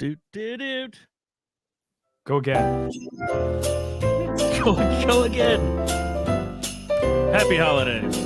Doot, doot, doot. Go again. Go again. Happy holidays.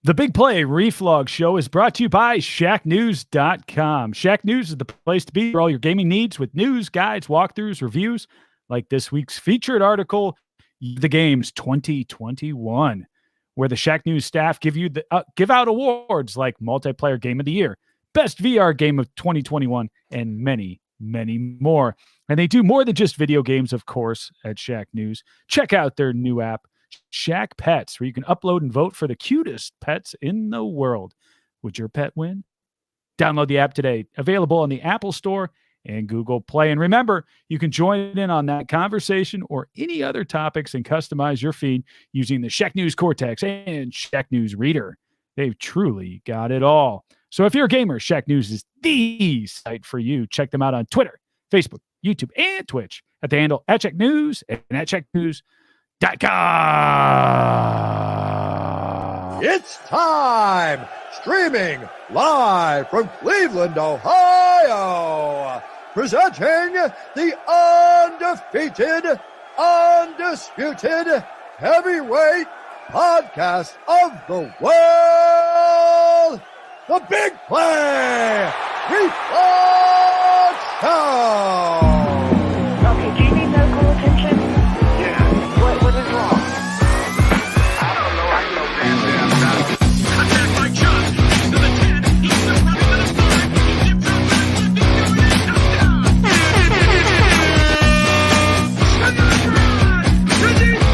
The Big Play Reflog Show is brought to you by ShackNews.com. Shack News is the place to be for all your gaming needs with news, guides, walkthroughs, reviews, like this week's featured article, The Games 2021, where the Shack News staff give out awards like Multiplayer Game of the Year, Best VR Game of 2021, and many, many more. And they do more than just video games, of course, at Shack News. Check out their new app, Shack Pets, where you can upload and vote for the cutest pets in the world. Would your pet win? Download the app today. Available on the Apple Store and Google Play. And remember, you can join in on that conversation or any other topics and customize your feed using the Shack News Cortex and Shack News Reader. They've truly got it all. So if you're a gamer, Shack News is the site for you. Check them out on Twitter, Facebook, YouTube, and Twitch at the handle @ShackNews and @ShackNews.com. It's time! Streaming live from Cleveland, Ohio! Presenting the undefeated, undisputed heavyweight podcast of the world! The Big Play Reflog Show! Okay, do you need medical attention? Yeah. What is wrong? I don't know. I know damn about it. Attack by Chuck. To the 10. He's the running to the 5. He dips over and one victory and touchdown. Release one.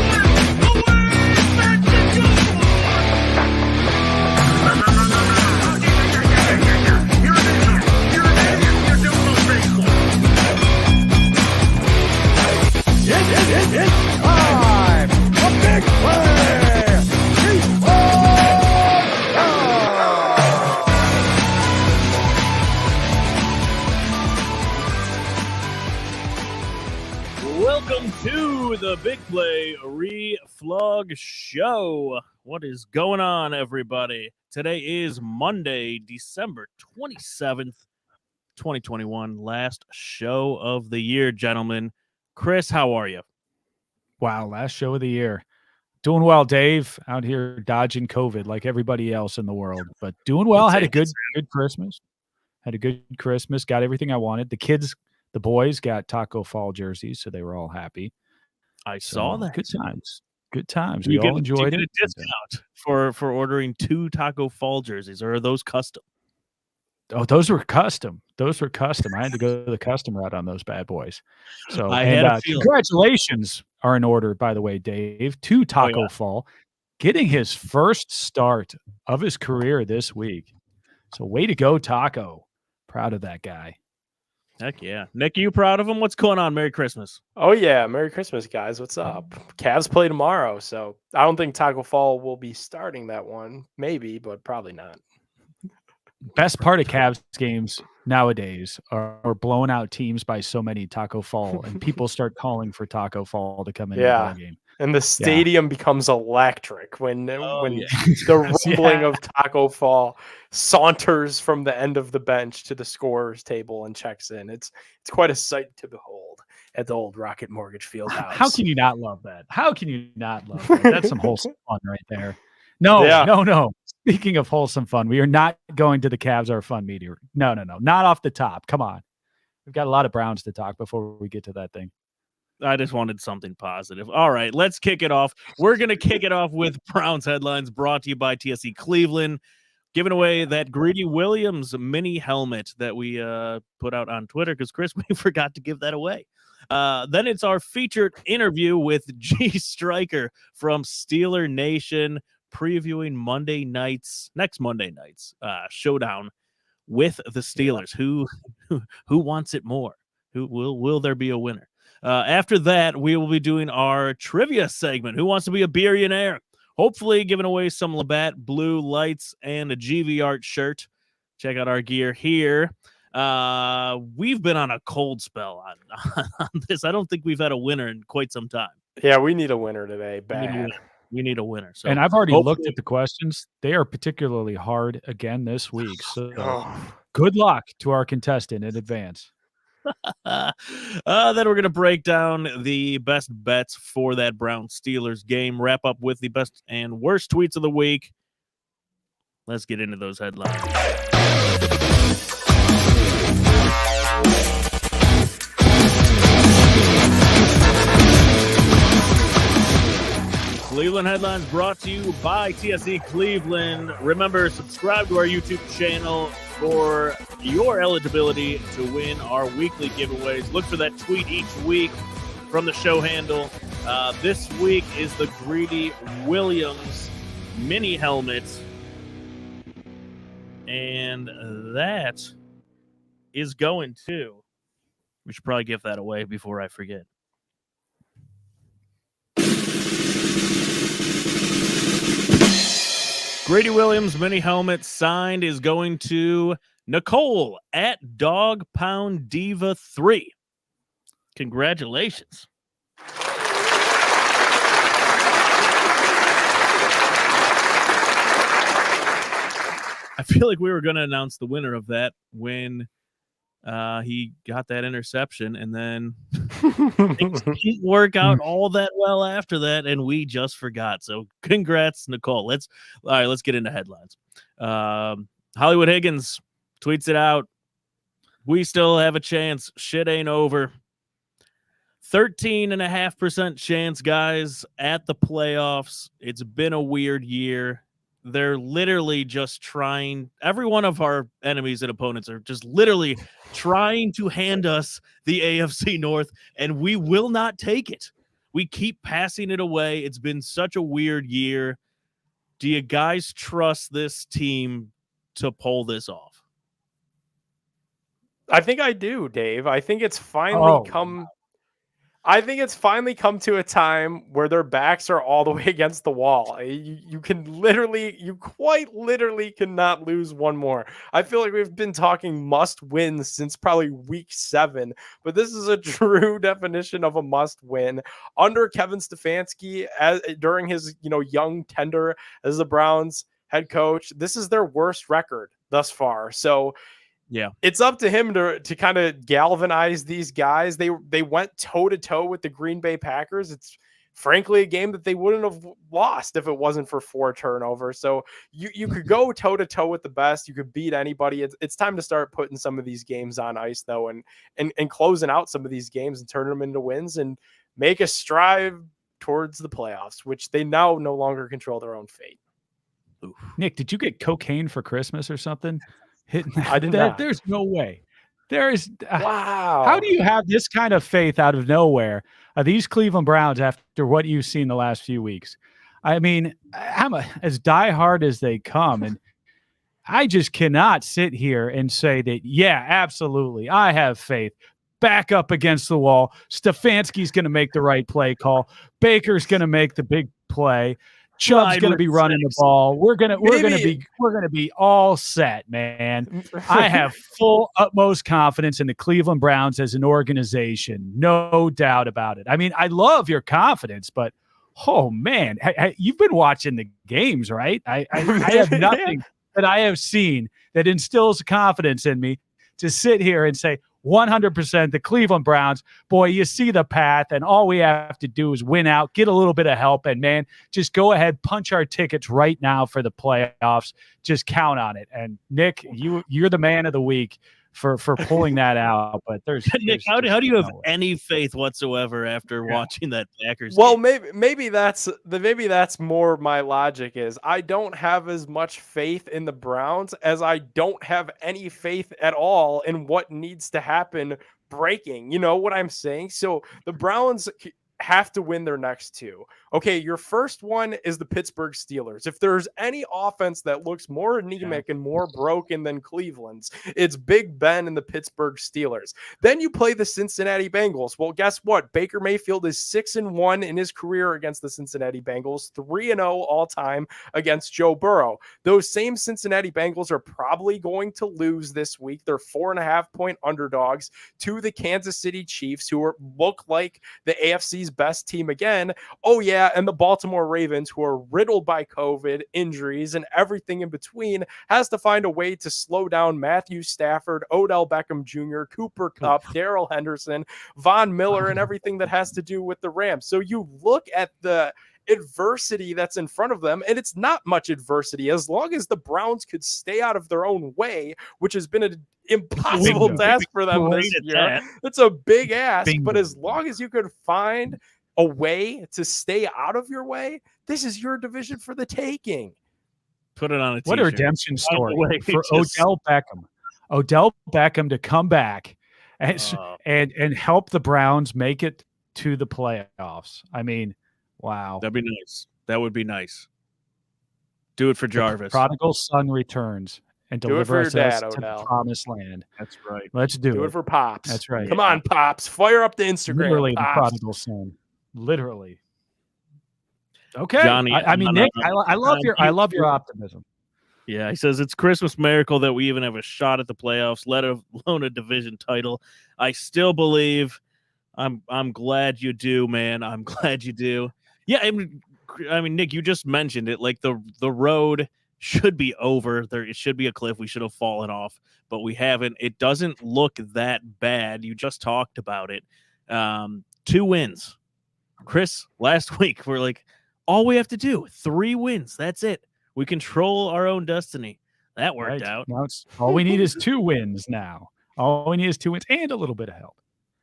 Away. Back to goal. You're an idiot. You're an idiot. You're doing those baseball. It's time! The Big Play Reflog Show! Welcome to the Big Play Reflog Show. What is going on, everybody? Today is Monday, December 27th, 2021. Last show of the year, gentlemen. Chris, how are you? Wow, last show of the year. Doing well, Dave, out here dodging COVID like everybody else in the world, but doing well. Had a good Christmas. Had a good Christmas. Got everything I wanted. The kids, the boys got Taco Fall jerseys, so they were all happy. I saw that. Good times. Good times. You We all enjoyed get it. a discount for ordering 2 Taco Fall jerseys, or are those custom? Oh, those were custom. I had to go the custom route on those bad boys. So, I had a and feeling. congratulations are in order, by the way, Dave, to Taco Fall, getting his first start of his career this week. So way to go, Taco. Proud of that guy. Heck yeah. Nick, are you proud of him? What's going on? Merry Christmas. Oh, yeah. Merry Christmas, guys. What's up? Cavs play tomorrow, so I don't think Taco Fall will be starting that one. Maybe, but probably not. Best part of Cavs games nowadays are blowing out teams by so many Taco Fall, and people start calling for Taco Fall to come in the game. And the stadium becomes electric when the Yeah. rumbling of Taco Fall saunters from the end of the bench to the scorer's table and checks in. It's quite a sight to behold at the old Rocket Mortgage Fieldhouse. How can you not love that? How can you not love that? That's some wholesome fun right there. No. Speaking of wholesome fun, we are not going to the Cavs Are Fun media. No. Not off the top. Come on. We've got a lot of Browns to talk before we get to that thing. I just wanted something positive. All right, let's kick it off. We're going to kick it off with Browns headlines brought to you by TSE Cleveland, giving away that Greedy Williams mini helmet that we put out on Twitter because, Chris, we forgot to give that away. Then it's our featured interview with G Striker from Steeler Nation, previewing next Monday night's showdown with the Steelers. Who wants it more? Will there be a winner? After that, we will be doing our trivia segment. Who wants to be a billionaire? Hopefully giving away some Labatt blue lights and a GV Art shirt. Check out our gear here. We've been on a cold spell on this. I don't think we've had a winner in quite some time. Yeah, we need a winner today. Bad. We need a winner. So And I've already looked at the questions. They are particularly hard again this week. So good luck to our contestant in advance. Then we're going to break down the best bets for that Browns Steelers game, wrap up with the best and worst tweets of the week. Let's get into those headlines. Cleveland headlines brought to you by TSE Cleveland. Remember, subscribe to our YouTube channel for your eligibility to win our weekly giveaways. Look for that tweet each week from the show handle. This week is the Greedy Williams mini helmet. And that is going to, we should probably give that away before I forget. Greedy Williams mini helmet signed is going to Nicole at Dog Pound Diva 3. Congratulations. I feel like we were going to announce the winner of that when he got that interception, and then things didn't work out all that well after that, and we just forgot. So congrats, Nicole. Let's get into headlines. Hollywood Higgins tweets it out. We still have a chance. Shit ain't over. 13.5% chance, guys, at the playoffs. It's been a weird year. They're literally just trying. Every one of our enemies and opponents are just literally trying to hand us the AFC North, and we will not take it. We keep passing it away. It's been such a weird year. Do you guys trust this team to pull this off? I think I do, Dave. I think it's finally I think it's finally come to a time where their backs are all the way against the wall. You quite literally cannot lose one more. I feel like we've been talking must win since probably week 7, but this is a true definition of a must win. Under Kevin Stefanski, during his young tender as the Browns head coach, this is their worst record thus far. So yeah, it's up to him to kind of galvanize these guys. They went toe-to-toe with the Green Bay Packers. It's frankly a game that they wouldn't have lost if it wasn't for 4 turnovers. So you could go toe-to-toe with the best. You could beat anybody. It's time to start putting some of these games on ice, though, and closing out some of these games and turning them into wins and make a strive towards the playoffs, which they now no longer control their own fate. Oof. Nick, did you get cocaine for Christmas or something? I did not. There's no way. There is. Wow. How do you have this kind of faith out of nowhere? These Cleveland Browns, after what you've seen the last few weeks, I mean, I'm as diehard as they come, and I just cannot sit here and say that. Yeah, absolutely, I have faith. Back up against the wall. Stefanski's going to make the right play call. Baker's going to make the big play. Chubb's going to be running the ball. We're going to be all set, man. I have full utmost confidence in the Cleveland Browns as an organization. No doubt about it. I mean, I love your confidence, but oh man, you've been watching the games, right? I have nothing that I have seen that instills confidence in me to sit here and say 100% the Cleveland Browns. Boy, you see the path, and all we have to do is win out, get a little bit of help, and man, just go ahead, punch our tickets right now for the playoffs. Just count on it. And Nick, you're the man of the week. for pulling that out. But there's Nick, there's how do you have no way. any faith whatsoever after watching that Packers Well, game? maybe that's more my logic is I don't have as much faith in the Browns as I don't have any faith at all in what needs to happen breaking. You know what I'm saying? So the Browns have to win their next two. Okay, your first one is the Pittsburgh Steelers. If there's any offense that looks more anemic and more broken than Cleveland's, it's Big Ben and the Pittsburgh Steelers. Then you play the Cincinnati Bengals. Well, guess what? Baker Mayfield is 6-1 in his career against the Cincinnati Bengals, 3-0 all time against Joe Burrow. Those same Cincinnati Bengals are probably going to lose this week. They're 4.5-point underdogs to the Kansas City Chiefs, who look like the AFC's best team again. Oh yeah, and the Baltimore Ravens, who are riddled by COVID, injuries, and everything in between, has to find a way to slow down Matthew Stafford, Odell Beckham Jr., Cooper Kupp, Darrell Henderson, Von Miller, and everything that has to do with the Rams. So you look at the adversity that's in front of them, and it's not much adversity as long as the Browns could stay out of their own way, which has been an impossible Bingo. task for them Great this at year. that. It's a big ask, but Bingo. as long as you could find a way to stay out of your way, this is your division for the taking. Put it on a What a t-shirt. redemption story way, for just- Odell Beckham. Odell Beckham to come back and Oh. and help the Browns make it to the playoffs. I mean, wow. That'd be nice. That would be nice. Do it for Jarvis. Prodigal son returns and Do it for delivers your us dad, to the Odell. promised land. That's right. Let's do, Do it. it for Pops. That's right. Come on, Pops. Fire up the Instagram. Literally the Pops. prodigal son. Literally. Okay. Johnny, I mean, Nick, I love your optimism. Yeah, he says it's Christmas miracle that we even have a shot at the playoffs, let alone a division title. I still believe. I'm glad you do, man. I'm glad you do. Yeah, I mean, Nick, you just mentioned it. Like the road should be over. It should be a cliff. We should have fallen off, but we haven't. It doesn't look that bad. You just talked about it. 2 wins. Chris, last week we're like, all we have to do 3 wins. That's it. We control our own destiny. That worked Right. out. Now all we need is 2 wins now. All we need is 2 wins and a little bit of help.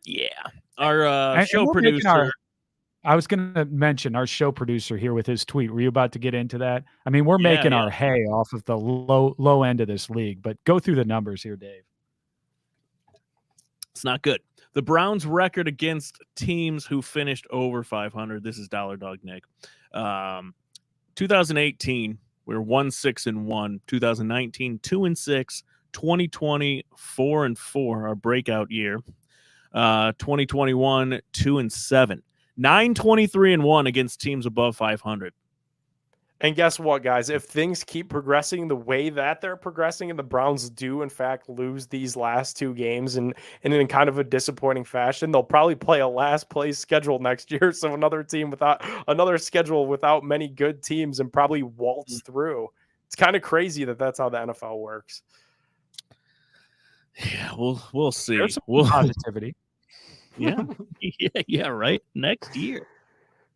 Yeah. Our And show we're making producer. I was going to mention our show producer here with his tweet. Were you about to get into that? I mean, we're Yeah, making yeah. our hay off of the low end of this league, but go through the numbers here, Dave. It's not good. The Browns' record against teams who finished over 500. This is Dollar Dog Nick. 2018, we were 1-6-1. 2019, 2-6. 2020, 4-4, our breakout year. 2021, 2-7. 9-23-1 against teams above 500. And guess what, guys? If things keep progressing the way that they're progressing, and the Browns do, in fact, lose these last 2 games and in kind of a disappointing fashion, they'll probably play a last place schedule next year. So another schedule without many good teams and probably waltz through. It's kind of crazy that that's how the NFL works. Yeah, we'll see. There's some We'll, positivity. yeah, yeah, right. Next year.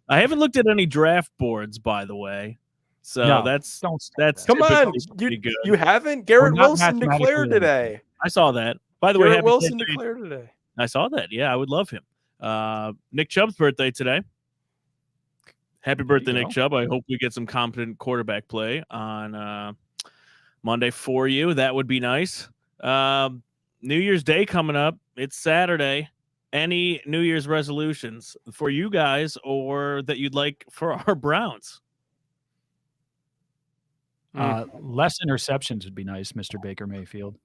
I haven't looked at any draft boards, by the way. So No, that's Don't say that's that. Come on, typically pretty good. you haven't? Garrett not Wilson mathematically declared eligible. today. I saw that. By the way, Garrett happy Wilson birthday. declared today. I saw that. Yeah, I would love him. Nick Chubb's birthday today. Happy birthday, you Nick go. Chubb. I hope we get some competent quarterback play on Monday for you. That would be nice. New Year's Day coming up. It's Saturday. Any New Year's resolutions for you guys or that you'd like for our Browns? Less interceptions would be nice, Mr. Baker Mayfield.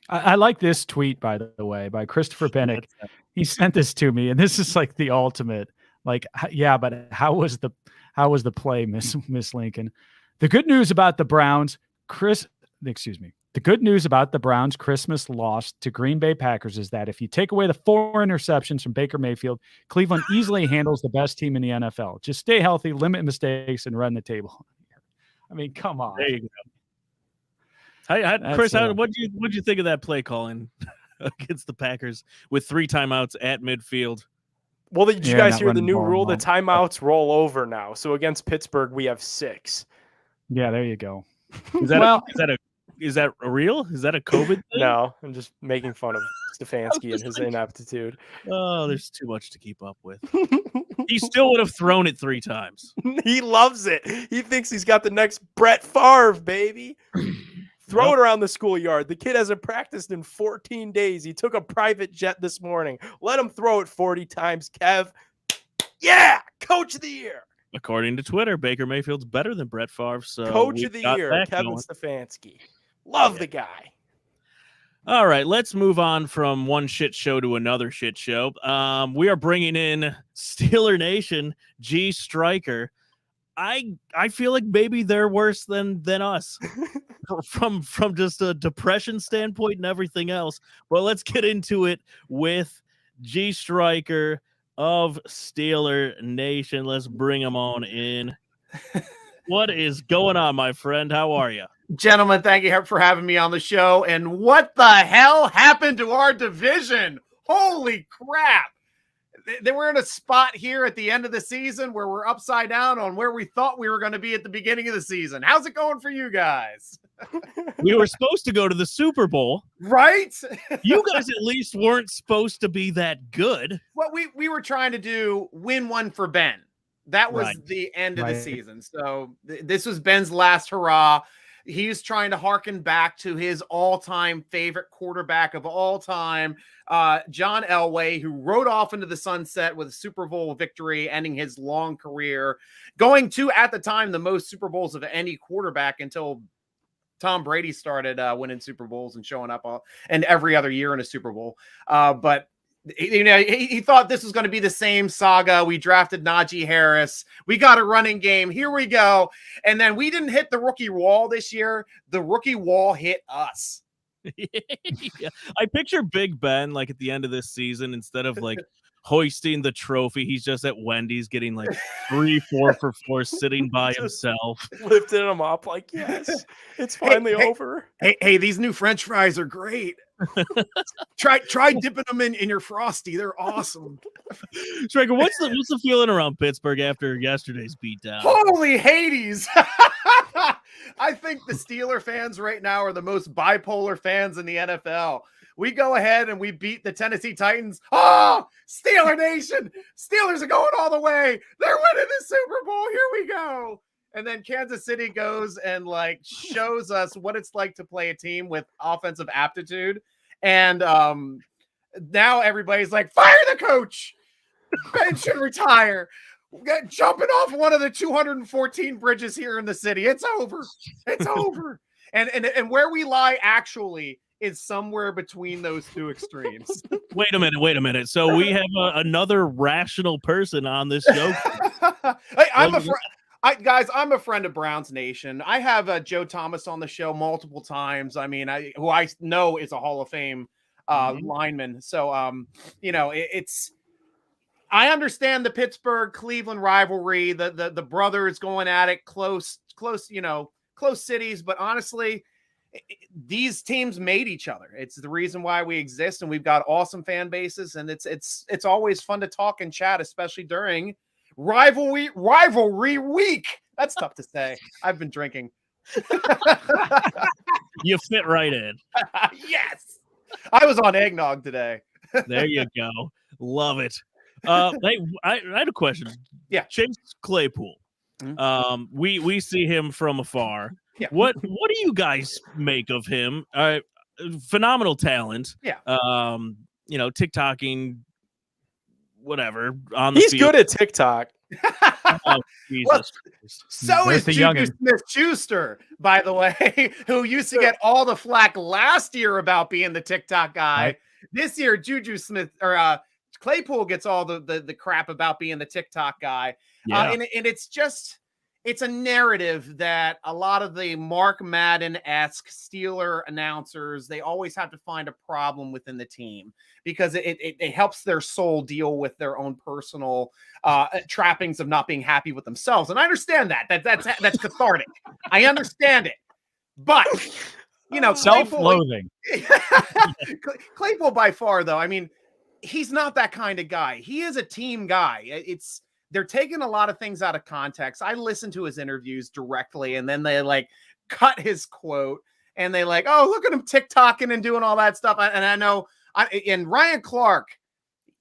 I like this tweet, by the way, by Christopher Bennick. He sent this to me, and this is like the ultimate. Like, yeah, but how was the play, Miss Lincoln? The good news about the Browns, The good news about the Browns' Christmas loss to Green Bay Packers is that if you take away the 4 interceptions from Baker Mayfield, Cleveland easily handles the best team in the NFL. Just stay healthy, limit mistakes, and run the table. I mean, come on. There you go. Chris, what'd you think of that play calling against the Packers with 3 timeouts at midfield? Well, did you Yeah, guys not hear the running new ball rule? The long. timeouts roll over now. So against Pittsburgh, we have 6. Yeah, there you go. Is that Well- is that a is that real? Is that a COVID thing? No, I'm just making fun of Stefanski and his ineptitude. Oh, there's too much to keep up with. He still would have thrown it 3 times. He loves it. He thinks he's got the next Brett Favre, baby. Throw it around the schoolyard. The kid hasn't practiced in 14 days. He took a private jet this morning. Let him throw it 40 times, Kev. Yeah, coach of the year. According to Twitter, Baker Mayfield's better than Brett Favre. So Coach of the got year, that Kevin going. Stefanski. Love the guy. All right, let's move on from one shit show to another shit show. We are bringing in Steeler Nation, G Striker. I feel like maybe they're worse than us from just a depression standpoint and everything else. But let's get into it with G Striker of Steeler Nation. Let's bring him on in. What is going on, my friend? How are you? Gentlemen, thank you for having me on the show. And what the hell happened to our division? Holy crap. They were in a spot here at the end of the season where we're upside down on where we thought we were going to be at the beginning of the season. How's it going for you guys? We were supposed to go to the Super Bowl. Right? You guys at least weren't supposed to be that good. What we were trying to do, win one for Ben. That was Right. the end of the season. So this was Ben's last hurrah. He's trying to harken back to his all-time favorite quarterback of all time, John Elway, who rode off into the sunset with a Super Bowl victory, ending his long career, going to, at the time, the most Super Bowls of any quarterback until Tom Brady started winning Super Bowls and showing up and every other year in a Super Bowl. But you know, he thought this was going to be the same saga. We drafted Najee Harris. We got a running game. Here we go. And then we didn't hit the rookie wall this year. The rookie wall hit us. Yeah. I picture Big Ben like at the end of this season, instead of like hoisting the trophy, he's just at Wendy's getting like 3 4 for 4 sitting by himself. Lifting him up like, yes, it's finally over. Hey, these new French fries are great. try dipping them in your Frosty. They're awesome. Striker, what's the feeling around Pittsburgh after yesterday's beatdown? Holy Hades. I think the Steeler fans right now are the most bipolar fans in the NFL. We go ahead and we beat the Tennessee Titans. Oh, Steeler Nation. Steelers are going all the way. They're winning the Super Bowl. Here we go. And then Kansas City goes and like shows us what it's like to play a team with offensive aptitude. And now everybody's like, fire the coach. Ben should retire. Jumping off one of the 214 bridges here in the city. It's over. It's over. And where we lie actually is somewhere between those two extremes. Wait a minute. So we have another rational person on this show. I'm a friend of Browns Nation. I have Joe Thomas on the show multiple times. I mean, who I know is a Hall of Fame lineman. So, you know, I understand the Pittsburgh-Cleveland rivalry, the brothers going at it, close, you know, close cities. But honestly, these teams made each other. It's the reason why we exist, and we've got awesome fan bases. And it's always fun to talk and chat, especially during rivalry week. That's tough to say. I've been drinking. You fit right in. Yes, I was on eggnog today. There you go. Love it. Hey, I had a question. Yeah. Chase Claypool. We see him from afar. Yeah. What do you guys make of him? Phenomenal talent. Yeah. You know, TikToking, whatever on the He's field. good at TikTok. Oh, Jesus. Well, so There's is the Juju youngin'. Smith-Schuster, by the way, who used to get all the flack last year about being the TikTok guy. Right. This year, Juju Smith or Claypool gets all the crap about being the TikTok guy. Yeah. And it's a narrative that a lot of the Mark Madden-esque Steeler announcers, they always have to find a problem within the team because it helps their soul deal with their own personal trappings of not being happy with themselves. And I understand that's cathartic. I understand it. But, you know, Self-loathing. Claypool by far, though, I mean, he's not that kind of guy. He is a team guy. They're taking a lot of things out of context. I listened to his interviews directly, and then they like cut his quote. and they like, oh, look at him TikToking and doing all that stuff. And I know, and Ryan Clark,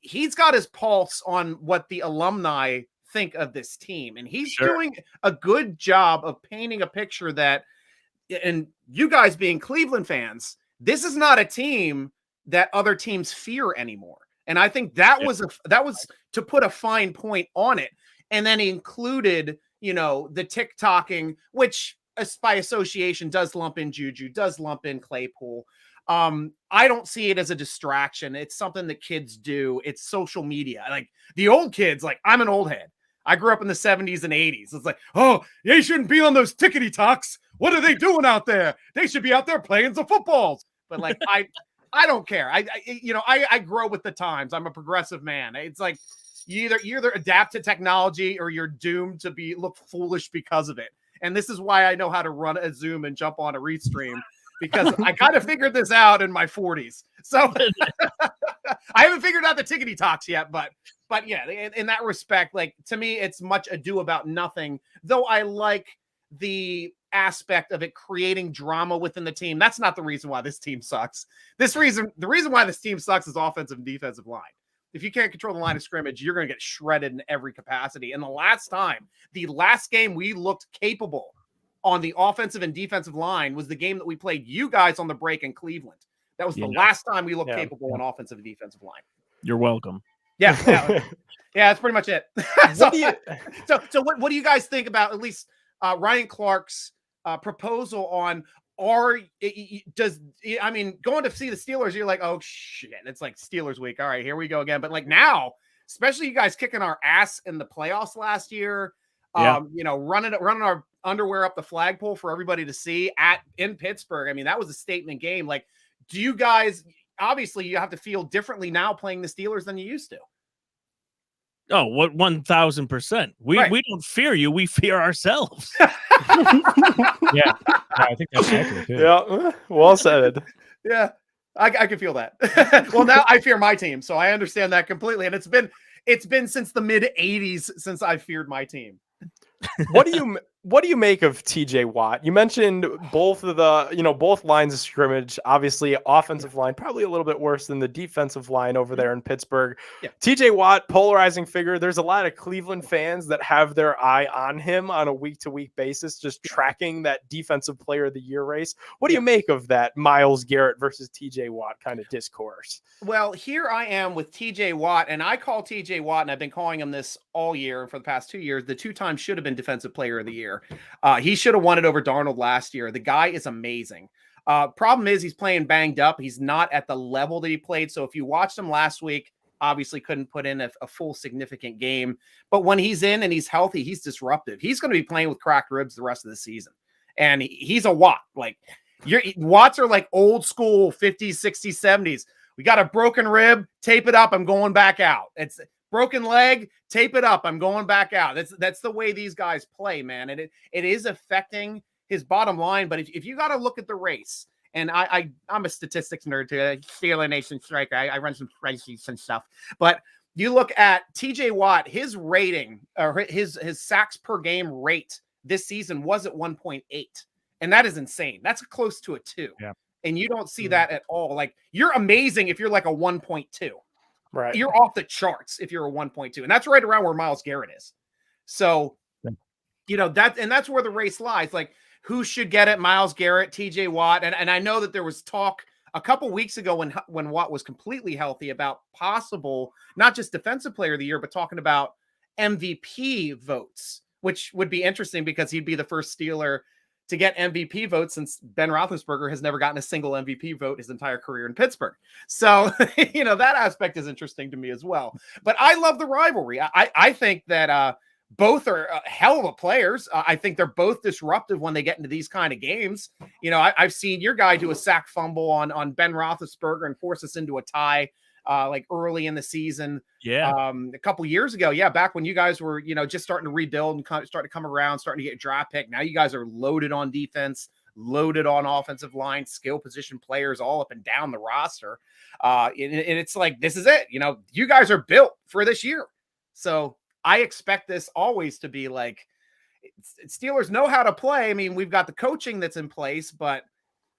he's got his pulse on what the alumni think of this team, and he's doing a good job of painting a picture that, and you guys being Cleveland fans, this is not a team that other teams fear anymore. And I think that was to put a fine point on it. And then he included, the TikToking, which by association does lump in Juju, does lump in Claypool. I don't see it as a distraction. It's something that kids do. It's social media. Like the old kids, like I'm an old head. I grew up in the 70s and 80s. It's like, oh, they shouldn't be on those tickety talks. What are they doing out there? They should be out there playing some footballs. But like, I don't care. I grow with the times. I'm a progressive man. It's like you either adapt to technology or you're doomed to look foolish because of it. And this is why I know how to run a Zoom and jump on a Restream, because I kind of figured this out in my 40s. So I haven't figured out the tickety talks yet, but yeah, in that respect, like to me, it's much ado about nothing, though I like the aspect of it creating drama within the team. That's not the reason why this team sucks. The reason why this team sucks is offensive and defensive line. If you can't control the line of scrimmage, you're going to get shredded in every capacity. And the last game we looked capable on the offensive and defensive line was the game that we played you guys on the break in Cleveland. That was the last time we looked capable on offensive and defensive line. You're welcome. Yeah. That's pretty much it. So what do you guys think about at least Ryan Clark's proposal on going to see the Steelers, you're like, oh shit, it's like Steelers week. All right, here we go again. But like now, especially you guys kicking our ass in the playoffs last year, running our underwear up the flagpole for everybody to see in Pittsburgh. I mean, that was a statement game. Like, do you guys, obviously you have to feel differently now playing the Steelers than you used to? Oh, what 1,000%. We don't fear you. We fear ourselves. Yeah, I think that's accurate too. Yeah, well said. Yeah, I can feel that. Well, now I fear my team, so I understand that completely. And it's been since the mid 80s since I feared my team. What do you make of TJ Watt? You mentioned both lines of scrimmage. Obviously, offensive line probably a little bit worse than the defensive line over there in Pittsburgh. Yeah. TJ Watt, polarizing figure. There's a lot of Cleveland fans that have their eye on him on a week-to-week basis, just tracking that defensive player of the year race. What do you make of that Myles Garrett versus TJ Watt kind of discourse? Well, here I am with TJ Watt, and I call TJ Watt, and I've been calling him this all year for the past 2 years. The two-time should have been defensive player of the year. He should have won it over Darnold last year. The guy is amazing. Problem is he's playing banged up. He's not at the level that he played. So if you watched him last week, obviously couldn't put in a full significant game. But when he's in and he's healthy, he's disruptive. He's going to be playing with cracked ribs the rest of the season. And he's a Watt. Like Watts are like old school 50s, 60s, 70s. We got a broken rib, tape it up. I'm going back out. It's broken leg, tape it up. I'm going back out. That's the way these guys play, man. And it is affecting his bottom line. But if you got to look at the race, and I'm a statistics nerd too, Steeler Nation striker. I run some spreadsheets and stuff. But you look at TJ Watt, his rating or his sacks per game rate this season was at 1.8. And that is insane. That's close to a 2. Yeah. And you don't see that at all. Like, you're amazing if you're like a 1.2. Right. You're off the charts if you're a 1.2. And that's right around where Myles Garrett is. So, that's where the race lies. Like, who should get it? Myles Garrett, TJ Watt. And I know that there was talk a couple weeks ago when Watt was completely healthy about possible, not just defensive player of the year, but talking about MVP votes, which would be interesting because he'd be the first Steeler to get MVP votes since Ben Roethlisberger has never gotten a single MVP vote his entire career in Pittsburgh. So, that aspect is interesting to me as well. But I love the rivalry. I think that both are hell of a players. I think they're both disruptive when they get into these kind of games. I've seen your guy do a sack fumble on Ben Roethlisberger and force us into a tie like early in the season. Yeah. A couple years ago. Yeah. Back when you guys were, just starting to rebuild and starting to come around, starting to get a draft pick. Now you guys are loaded on defense, loaded on offensive line, skill position players all up and down the roster. And it's like, this is it. You guys are built for this year. So I expect this always to be like, Steelers know how to play. I mean, we've got the coaching that's in place, but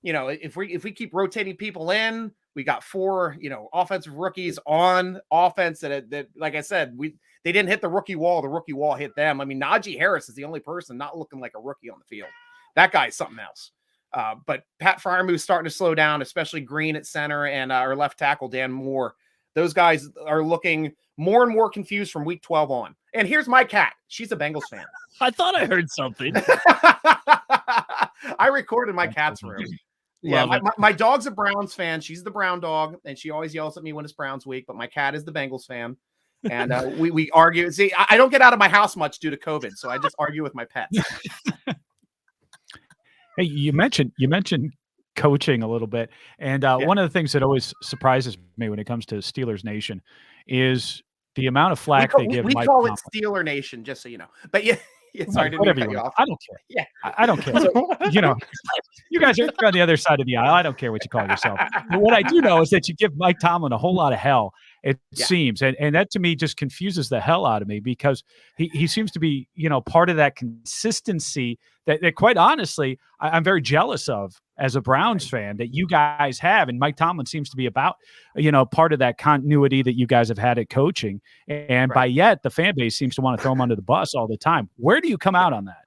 if we keep rotating people in, we got 4, offensive rookies on offense that like I said, they didn't hit the rookie wall. The rookie wall hit them. I mean, Najee Harris is the only person not looking like a rookie on the field. That guy's something else. But Pat Fryermuth's starting to slow down, especially Green at center and our left tackle, Dan Moore. Those guys are looking more and more confused from week 12 on. And here's my cat. She's a Bengals fan. I thought I heard something. I recorded my cat's room. Yeah, my dog's a Browns fan. She's the Brown dog, and she always yells at me when it's Browns week. But my cat is the Bengals fan, and we argue. See, I don't get out of my house much due to COVID, so I just argue with my pets. Hey, you mentioned coaching a little bit, and one of the things that always surprises me when it comes to Steelers Nation is the amount of flack they give. We Mike call Tomlin. it Steeler Nation, just so you know. But yeah. Sorry to Whatever cut you you want. off. I don't care. Yeah, I don't care. You guys are on the other side of the aisle. I don't care what you call yourself. But what I do know is that you give Mike Tomlin a whole lot of hell, it seems. And that to me just confuses the hell out of me because he seems to be, part of that consistency that quite honestly, I'm very jealous of as a Browns fan that you guys have. And Mike Tomlin seems to be about, part of that continuity that you guys have had at coaching. And by yet, the fan base seems to want to throw him under the bus all the time. Where do you come out on that?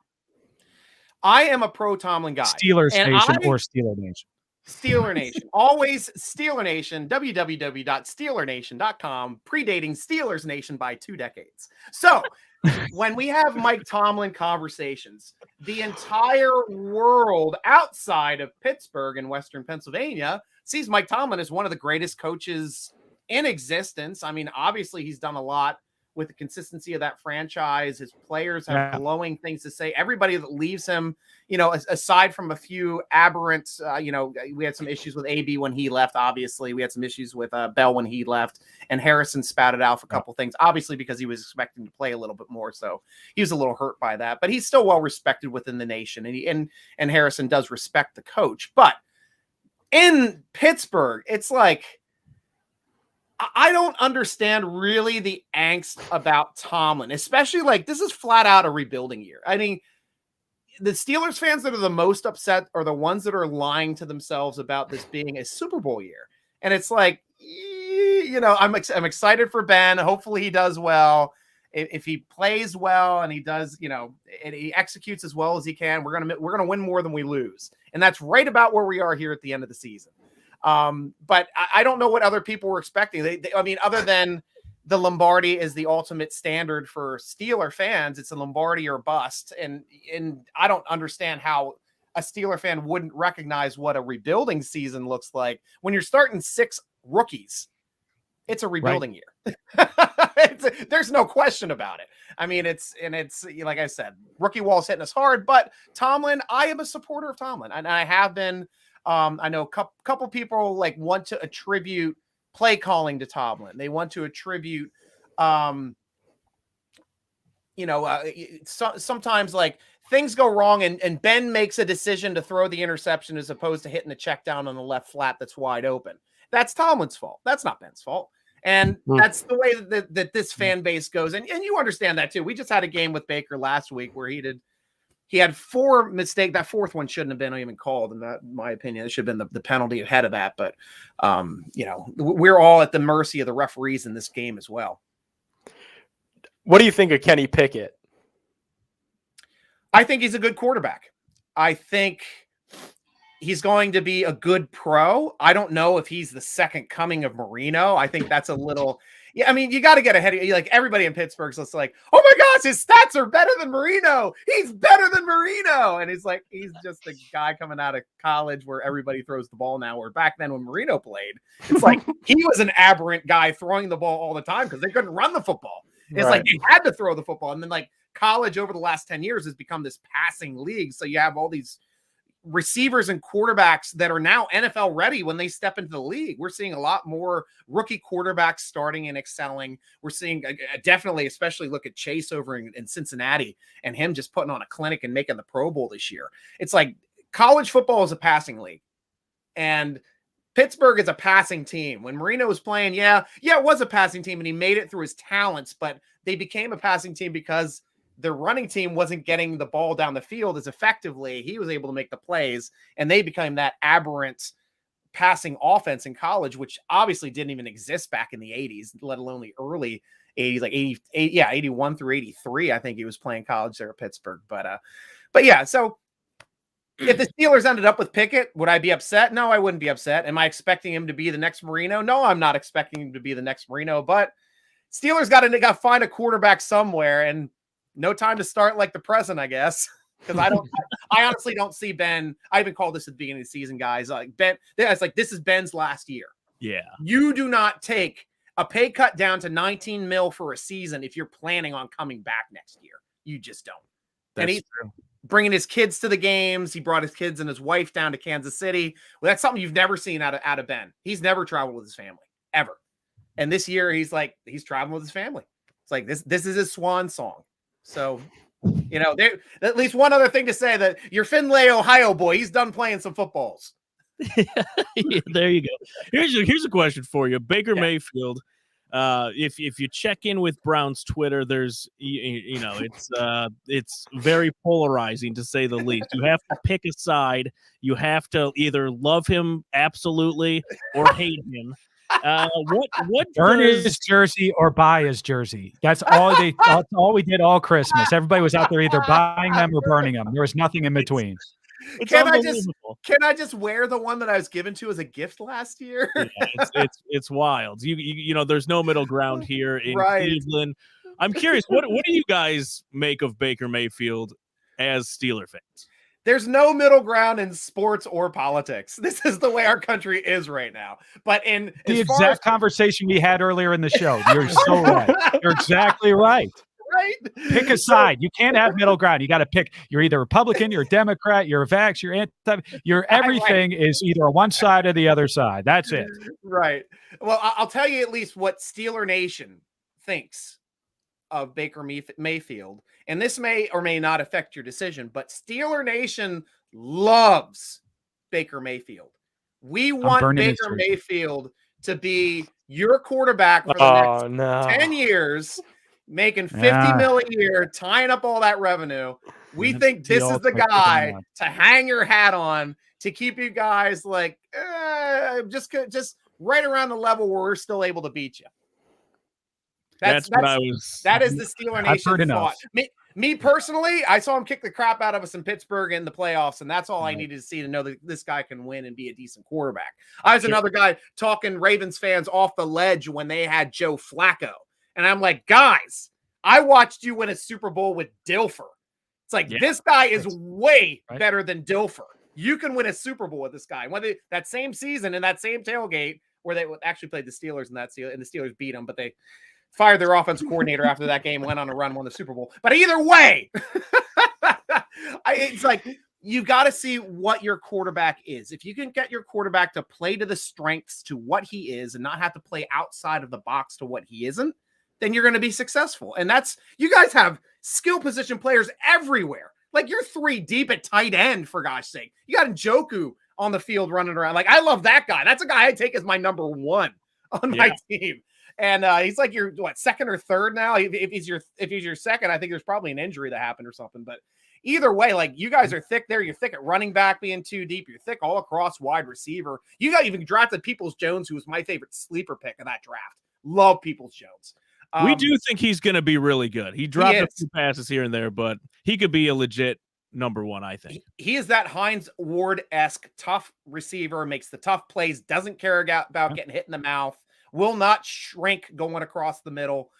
I am a pro Tomlin guy. Steelers Nation or Steeler Nation? Steeler Nation. Always Steeler Nation. www.steelernation.com. Predating Steelers Nation by 2 decades. So when we have Mike Tomlin conversations, the entire world outside of Pittsburgh and Western Pennsylvania sees Mike Tomlin as one of the greatest coaches in existence. I mean, obviously he's done a lot with the consistency of that franchise. His players have glowing things to say. Everybody that leaves him, aside from a few aberrant, we had some issues with AB when he left. Obviously, we had some issues with Bell when he left, and Harrison spouted out a couple things, obviously because he was expecting to play a little bit more. So he was a little hurt by that, but he's still well respected within the nation. And Harrison does respect the coach, but in Pittsburgh, it's like, I don't understand really the angst about Tomlin, especially like this is flat out a rebuilding year. I mean, the Steelers fans that are the most upset are the ones that are lying to themselves about this being a Super Bowl year. And it's like, I'm excited for Ben. Hopefully he does well. If he plays well and he does, and he executes as well as he can, we're gonna win more than we lose. And that's right about where we are here at the end of the season. But I don't know what other people were expecting. I mean, other than the Lombardi is the ultimate standard for Steeler fans, it's a Lombardi or bust. And I don't understand how a Steeler fan wouldn't recognize what a rebuilding season looks like when you're starting 6 rookies. It's a rebuilding year. There's no question about it. I mean, it's like I said, rookie wall's hitting us hard, but Tomlin, I am a supporter of Tomlin, and I have been. I know a couple people want to attribute play calling to Tomlin. They want to attribute, sometimes things go wrong and Ben makes a decision to throw the interception as opposed to hitting a check down on the left flat that's wide open. That's Tomlin's fault. That's not Ben's fault. And that's the way that this fan base goes. And you understand that too. We just had a game with Baker last week where he had 4 mistakes. That 4th one shouldn't have been even called. In my opinion, it should have been the penalty ahead of that. But, we're all at the mercy of the referees in this game as well. What do you think of Kenny Pickett? I think he's a good quarterback. I think he's going to be a good pro. I don't know if he's the second coming of Marino. I think that's a little... Yeah, I mean, you got to get ahead of everybody in Pittsburgh's just like, oh my gosh, his stats are better than Marino. He's better than Marino. And he's just a guy coming out of college where everybody throws the ball now. Where back then when Marino played, it's like he was an aberrant guy throwing the ball all the time because they couldn't run the football. It's like they had to throw the football. And then college over the last 10 years has become this passing league. So you have all these receivers and quarterbacks that are now NFL ready when they step into the league. We're seeing a lot more rookie quarterbacks starting and excelling. We're seeing definitely, especially look at Chase over in Cincinnati and him just putting on a clinic and making the Pro Bowl this year. It's like college football is a passing league and Pittsburgh is a passing team. When Marino was playing, it was a passing team and he made it through his talents, but they became a passing team because their running team wasn't getting the ball down the field as effectively. He was able to make the plays, and they became that aberrant passing offense in college, which obviously didn't even exist back in the 80s, let alone the early 80s, like 81 through 83. I think he was playing college there at Pittsburgh. But yeah, so if the Steelers ended up with Pickett, would I be upset? No, I wouldn't be upset. Am I expecting him to be the next Marino? No, I'm not expecting him to be the next Marino, but Steelers got to find a quarterback somewhere, and no time to start like the present, I guess. Because I honestly don't see Ben. I even called this at the beginning of the season, guys. Like Ben, it's like this is Ben's last year. Yeah. You do not take a pay cut down to 19 mil for a season if you're planning on coming back next year. You just don't. That's and he's true. bringing his kids to the games. He brought his kids and his wife down to Kansas City. Well, that's something you've never seen out of Ben. He's never traveled with his family ever. And this year he's traveling with his family. It's like this is his swan song. So, you know, there at least one other thing to say, that your Findlay, Ohio boy, he's done playing some footballs. Yeah, there you go. Here's a question for you, Baker Mayfield. If you check in with Brown's Twitter, there's you know it's very polarizing, to say the least. You have to pick a side. You have to either love him absolutely or hate him. What burn his jersey or buy his jersey? That's all that's all we did all Christmas. Everybody was out there either buying them or burning them. There was nothing in between. Can I just wear the one that I was given to as a gift last year? Yeah, it's wild. You know, there's no middle ground here in Cleveland. I'm curious, what do you guys make of Baker Mayfield as Steeler fans? There's no middle ground in sports or politics. This is the way our country is right now. But in the exact conversation we had earlier in the show, you're so right. You're exactly right. Right? Pick a side. You can't have middle ground. You got to pick. You're either Republican, you're a Democrat, you're a vax, you're anti. Your everything is either on one side or the other side. That's it. Right. Well, I'll tell you at least what Steeler Nation thinks of Baker Mayfield, and this may or may not affect your decision, but Steeler Nation loves Baker Mayfield. We want Baker Mayfield to be your quarterback for the next 10 years, making $50 million a year, tying up all that revenue. We think this is the guy to hang your hat on, to keep you guys like just right around the level where we're still able to beat you. That is the Steeler Nation thought. Me personally, I saw him kick the crap out of us in Pittsburgh in the playoffs, and that's all I needed to see to know that this guy can win and be a decent quarterback. I was another guy talking Ravens fans off the ledge when they had Joe Flacco. And I'm like, guys, I watched you win a Super Bowl with Dilfer. It's like, this guy is way better than Dilfer. You can win a Super Bowl with this guy. Whether that same season in that same tailgate where they actually played the Steelers and the Steelers beat them, but they fired their offensive coordinator after that game, went on a run, won the Super Bowl. But either way, it's like, you got to see what your quarterback is. If you can get your quarterback to play to the strengths to what he is and not have to play outside of the box to what he isn't, then you're going to be successful. And you guys have skill position players everywhere. Like, you're 3 deep at tight end, for gosh sake. You got Njoku on the field running around. Like, I love that guy. That's a guy I take as my number 1 on my team. And he's like your second or third now. If he's your second, I think there's probably an injury that happened or something. But either way, like, you guys are thick there. You're thick at running back being 2 deep. You're thick all across wide receiver. You got even drafted Peoples-Jones, who was my favorite sleeper pick of that draft. Love Peoples-Jones. We do think he's going to be really good. He dropped a few passes here and there, but he could be a legit number 1, I think. He is that Hines Ward-esque tough receiver, makes the tough plays, doesn't care about getting hit in the mouth, will not shrink going across the middle.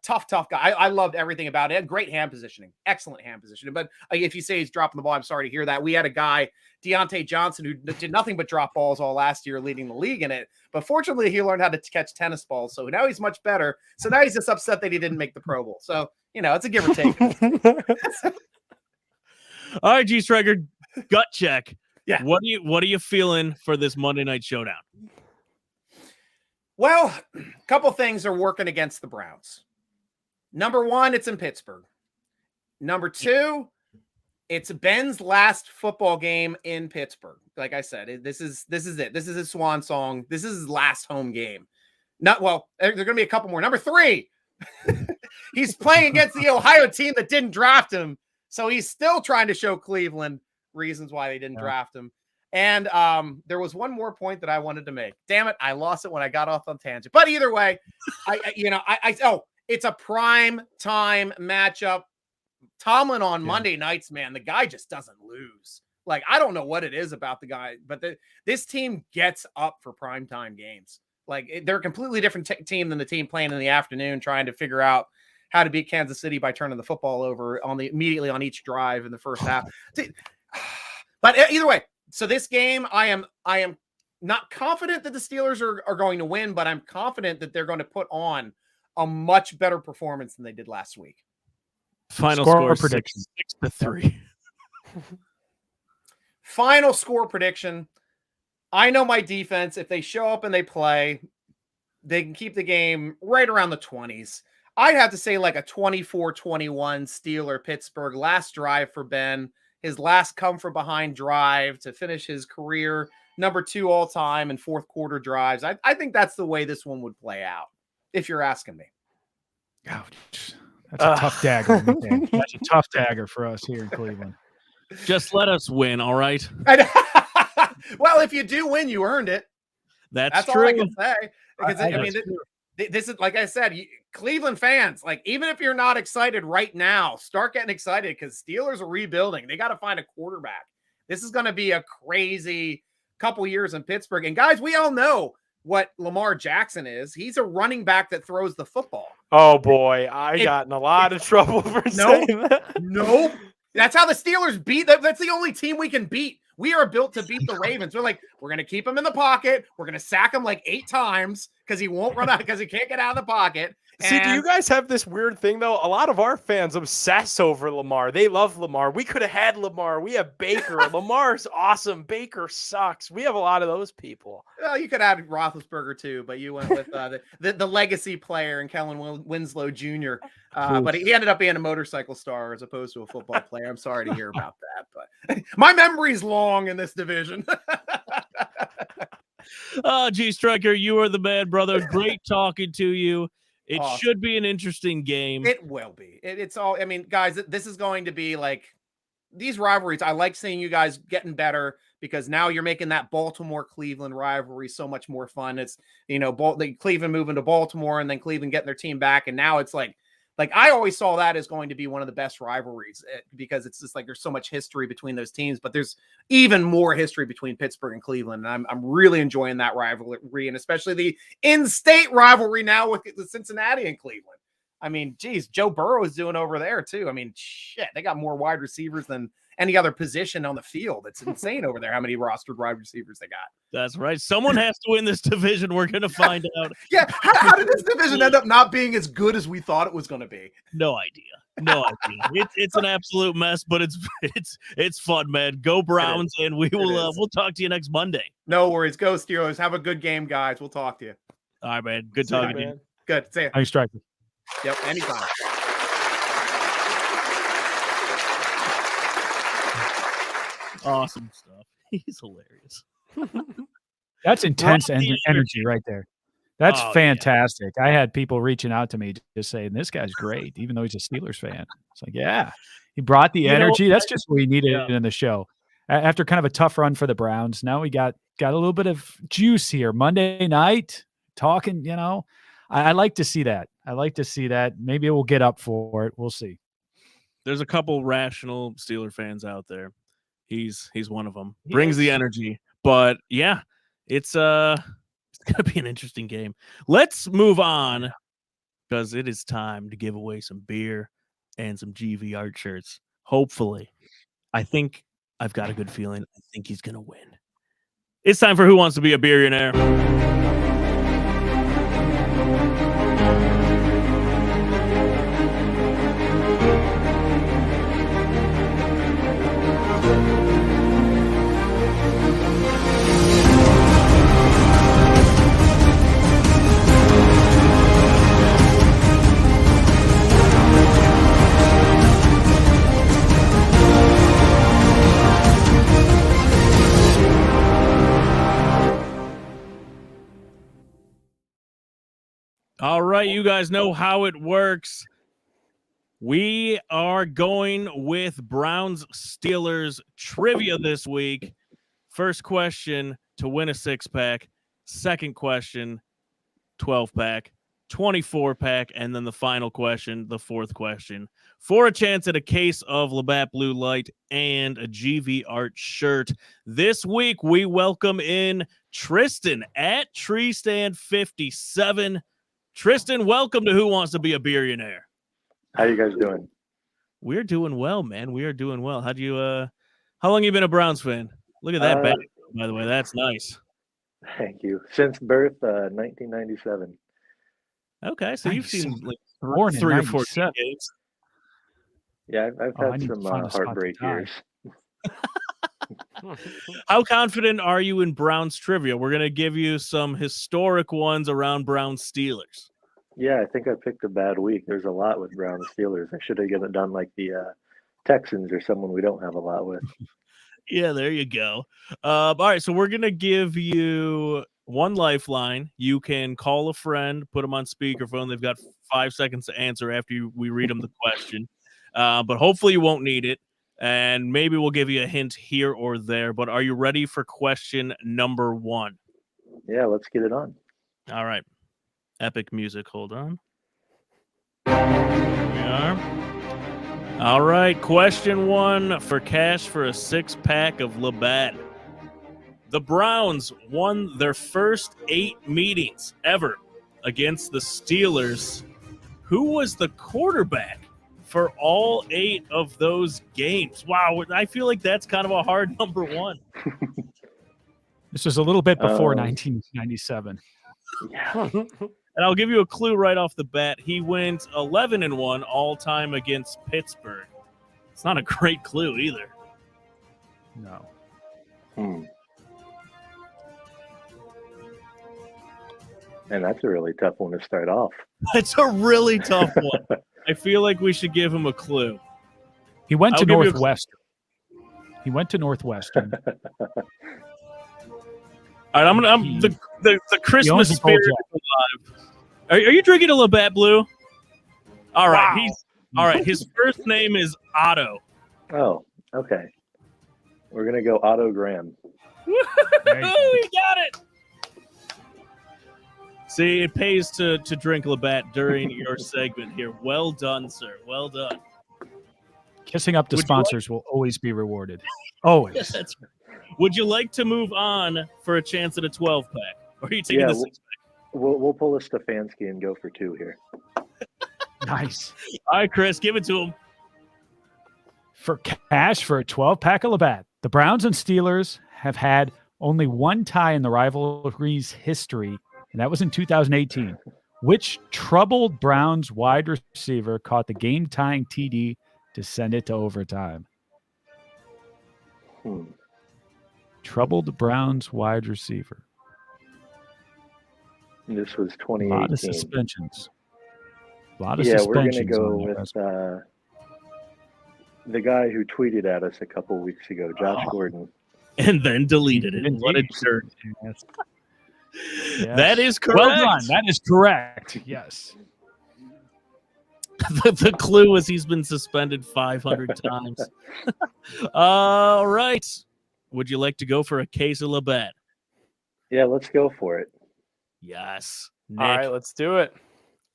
Tough guy. I loved everything about it. Great hand positioning. Excellent hand positioning. But if you say he's dropping the ball, I'm sorry to hear that. We had a guy, Deontay Johnson, who did nothing but drop balls all last year, leading the league in it. But fortunately, he learned how to catch tennis balls. So now he's much better. So now he's just upset that he didn't make the Pro Bowl. So, you know, it's a give or take. All right, G Striker, gut check. Yeah. What are you feeling for this Monday Night Showdown? Well, a couple things are working against the Browns. Number 1, it's in Pittsburgh. Number 2, it's Ben's last football game in Pittsburgh. Like I said, this is it. This is his swan song. This is his last home game. There's going to be a couple more. Number 3, He's playing against the Ohio team that didn't draft him. So he's still trying to show Cleveland reasons why they didn't draft him. And there was one more point that I wanted to make. Damn it, I lost it when I got off on tangent. But either way, it's a prime time matchup. Tomlin on Monday nights, man, the guy just doesn't lose. Like, I don't know what it is about the guy, but this team gets up for primetime games. Like, they're a completely different team than the team playing in the afternoon, trying to figure out how to beat Kansas City by turning the football over immediately on each drive in the first half. But either way, so this game, I am not confident that the Steelers are going to win, but I'm confident that they're going to put on a much better performance than they did last week. Final score prediction 6-3. Final score prediction. I know my defense. If they show up and they play, they can keep the game right around the 20s. I'd have to say like a 24-21 Steeler Pittsburgh last drive for Ben. His last come from behind drive to finish his career number 2 all time in fourth quarter drives. I think that's the way this one would play out, if you're asking me. Ouch. That's a tough dagger. That's a tough dagger for us here in Cleveland. Just let us win, all right? Well, if you do win, you earned it. That's all true. I can say. Because this is, like I said, Cleveland fans, like, even if you're not excited right now, start getting excited because Steelers are rebuilding. They got to find a quarterback. This is going to be a crazy couple years in Pittsburgh. And guys, we all know what Lamar Jackson is. He's a running back that throws the football. Oh boy, I got in a lot of trouble for saying that. Nope. That's how the Steelers beat. That's the only team we can beat. We are built to beat the Ravens. We're like, we're going to keep him in the pocket. We're going to sack him like 8 times because he won't run out because he can't get out of the pocket. See, do you guys have this weird thing, though? A lot of our fans obsess over Lamar. They love Lamar. We could have had Lamar. We have Baker. Lamar's awesome. Baker sucks. We have a lot of those people. Well, you could add Roethlisberger, too, but you went with the legacy player and Kellen Winslow Jr., but he ended up being a motorcycle star as opposed to a football player. I'm sorry to hear about that, but my memory's long in this division. Oh, G Striker, you are the man, brother. Great talking to you. It should be an interesting game. It will be. It's all, I mean, guys, this is going to be like these rivalries. I like seeing you guys getting better because now you're making that Baltimore-Cleveland rivalry so much more fun. It's, Cleveland moving to Baltimore and then Cleveland getting their team back. And now it's like I always saw that as going to be one of the best rivalries because it's just like there's so much history between those teams, but there's even more history between Pittsburgh and Cleveland. And I'm really enjoying that rivalry, and especially the in-state rivalry now with Cincinnati and Cleveland. I mean, geez, Joe Burrow is doing over there too. I mean, shit, they got more wide receivers than any other position on the field. It's insane over there how many rostered wide receivers they got. That's right. Someone has to win this division. We're going to find out. Yeah. How did this division end up not being as good as we thought it was going to be? No idea. It's an absolute mess, but it's fun, man. Go Browns, and we'll talk to you next Monday. No worries. Go Steelers. Have a good game, guys. We'll talk to you. All right, man. Good talking to you. Good. See ya. Thanks, Striker. Yep. Anytime. Awesome stuff. He's hilarious. That's intense energy right there. That's fantastic. Yeah. I had people reaching out to me just saying, this guy's great, even though he's a Steelers fan. It's like, yeah, he brought the energy. That's just what we needed in the show. After kind of a tough run for the Browns, now we got a little bit of juice here. Monday night, talking, I like to see that. Maybe we'll get up for it. We'll see. There's a couple rational Steeler fans out there. He's one of them. Brings the energy. But yeah, it's going to be an interesting game. Let's move on because it is time to give away some beer and some GV art shirts. Hopefully. I've got a good feeling. I think he's going to win. It's time for Who Wants to Be a Billionaire? All right, you guys know how it works. We are going with Browns Steelers trivia this week. First question to win a 6-pack. Second question, 12-pack. 24-pack, and then the final question, the fourth question, for a chance at a case of Labatt Blue Light and a GV Art shirt. This week, we welcome in Tristan at Tree Stand 57. Tristan, welcome to Who Wants to Be a Billionaire? How you guys doing? We're doing well, man. We are doing well. How long you been a Browns fan? Look at that back, by the way. That's nice. Thank you. Since birth, 1997. Okay, so you've Nice. seen like Born in 3 or 4 97. games. Yeah, I've Oh, I had need to some find a spot to heartbreak die. years. How confident are you in Browns trivia? We're going to give you some historic ones around Browns Steelers. Yeah, I think I picked a bad week. There's a lot with Browns Steelers. I should have done like the Texans or someone we don't have a lot with. Yeah, there you go. All right, so we're going to give you one lifeline. You can call a friend, put them on speakerphone. They've got 5 seconds to answer after we read them the question. But hopefully you won't need it. And maybe we'll give you a hint here or there. But are you ready for question number 1? Yeah, let's get it on. All right. Epic music. Hold on. Here we are. All right. Question 1 for cash for a 6-pack of Labatt. The Browns won their first 8 meetings ever against the Steelers. Who was the quarterback for all 8 of those games? Wow, I feel like that's kind of a hard number 1. This was a little bit before 1997. Yeah. And I'll give you a clue right off the bat. He went 11-1 all time against Pittsburgh. It's not a great clue either. No. And that's a really tough one to start off. It's a really tough one. I feel like we should give him a clue. He went to I'll give you a- Northwestern. He went to Northwestern. All right, the Christmas He owns a gold spirit is alive. Are you drinking a Labatt Blue? All right, all right. His first name is Otto. Oh, okay. We're going to go Otto Graham. There you go. We got it. See, it pays to drink Labatt during your segment here. Well done, sir. Well done. Kissing up to Would you sponsors will always be rewarded. Always. That's right. Would you like to move on for a chance at a 12-pack? Or are you taking Yeah, the 6-pack? We'll pull a Stefanski and go for 2 here. Nice. All right, Chris, give it to him. For cash for a 12-pack of Labatt, the Browns and Steelers have had only one tie in the rivalry's history, and that was in 2018. Which troubled Browns wide receiver caught the game-tying TD to send it to overtime? Troubled Browns wide receiver. This was A lot of 2018. suspensions. A lot of Yeah, we're suspensions. going to go on that with resume. the guy who tweeted at us a couple weeks ago, Josh Gordon. And then deleted it. Indeed. What a jerk. Yes. Yes. That is correct. Well done. That is correct. Yes. The clue was he's been suspended 500 times. All right. Would you like to go for a case of Labatt? Yeah, let's go for it. Yes. Nick. All right, let's do it.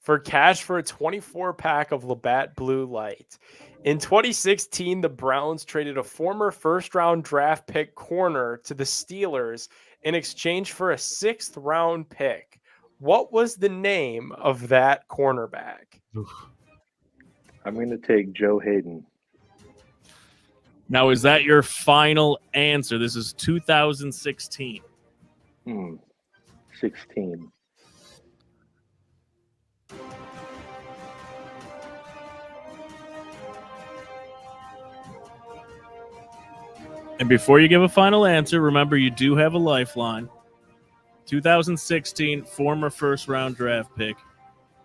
For cash for a 24-pack of Labatt Blue Light. In 2016, the Browns traded a former first-round draft pick corner to the Steelers in exchange for a 6th-round pick. What was the name of that cornerback? I'm going to take Joe Hayden. Now, is that your final answer? This is 2016. 16. And before you give a final answer, remember you do have a lifeline. 2016 former first-round draft pick,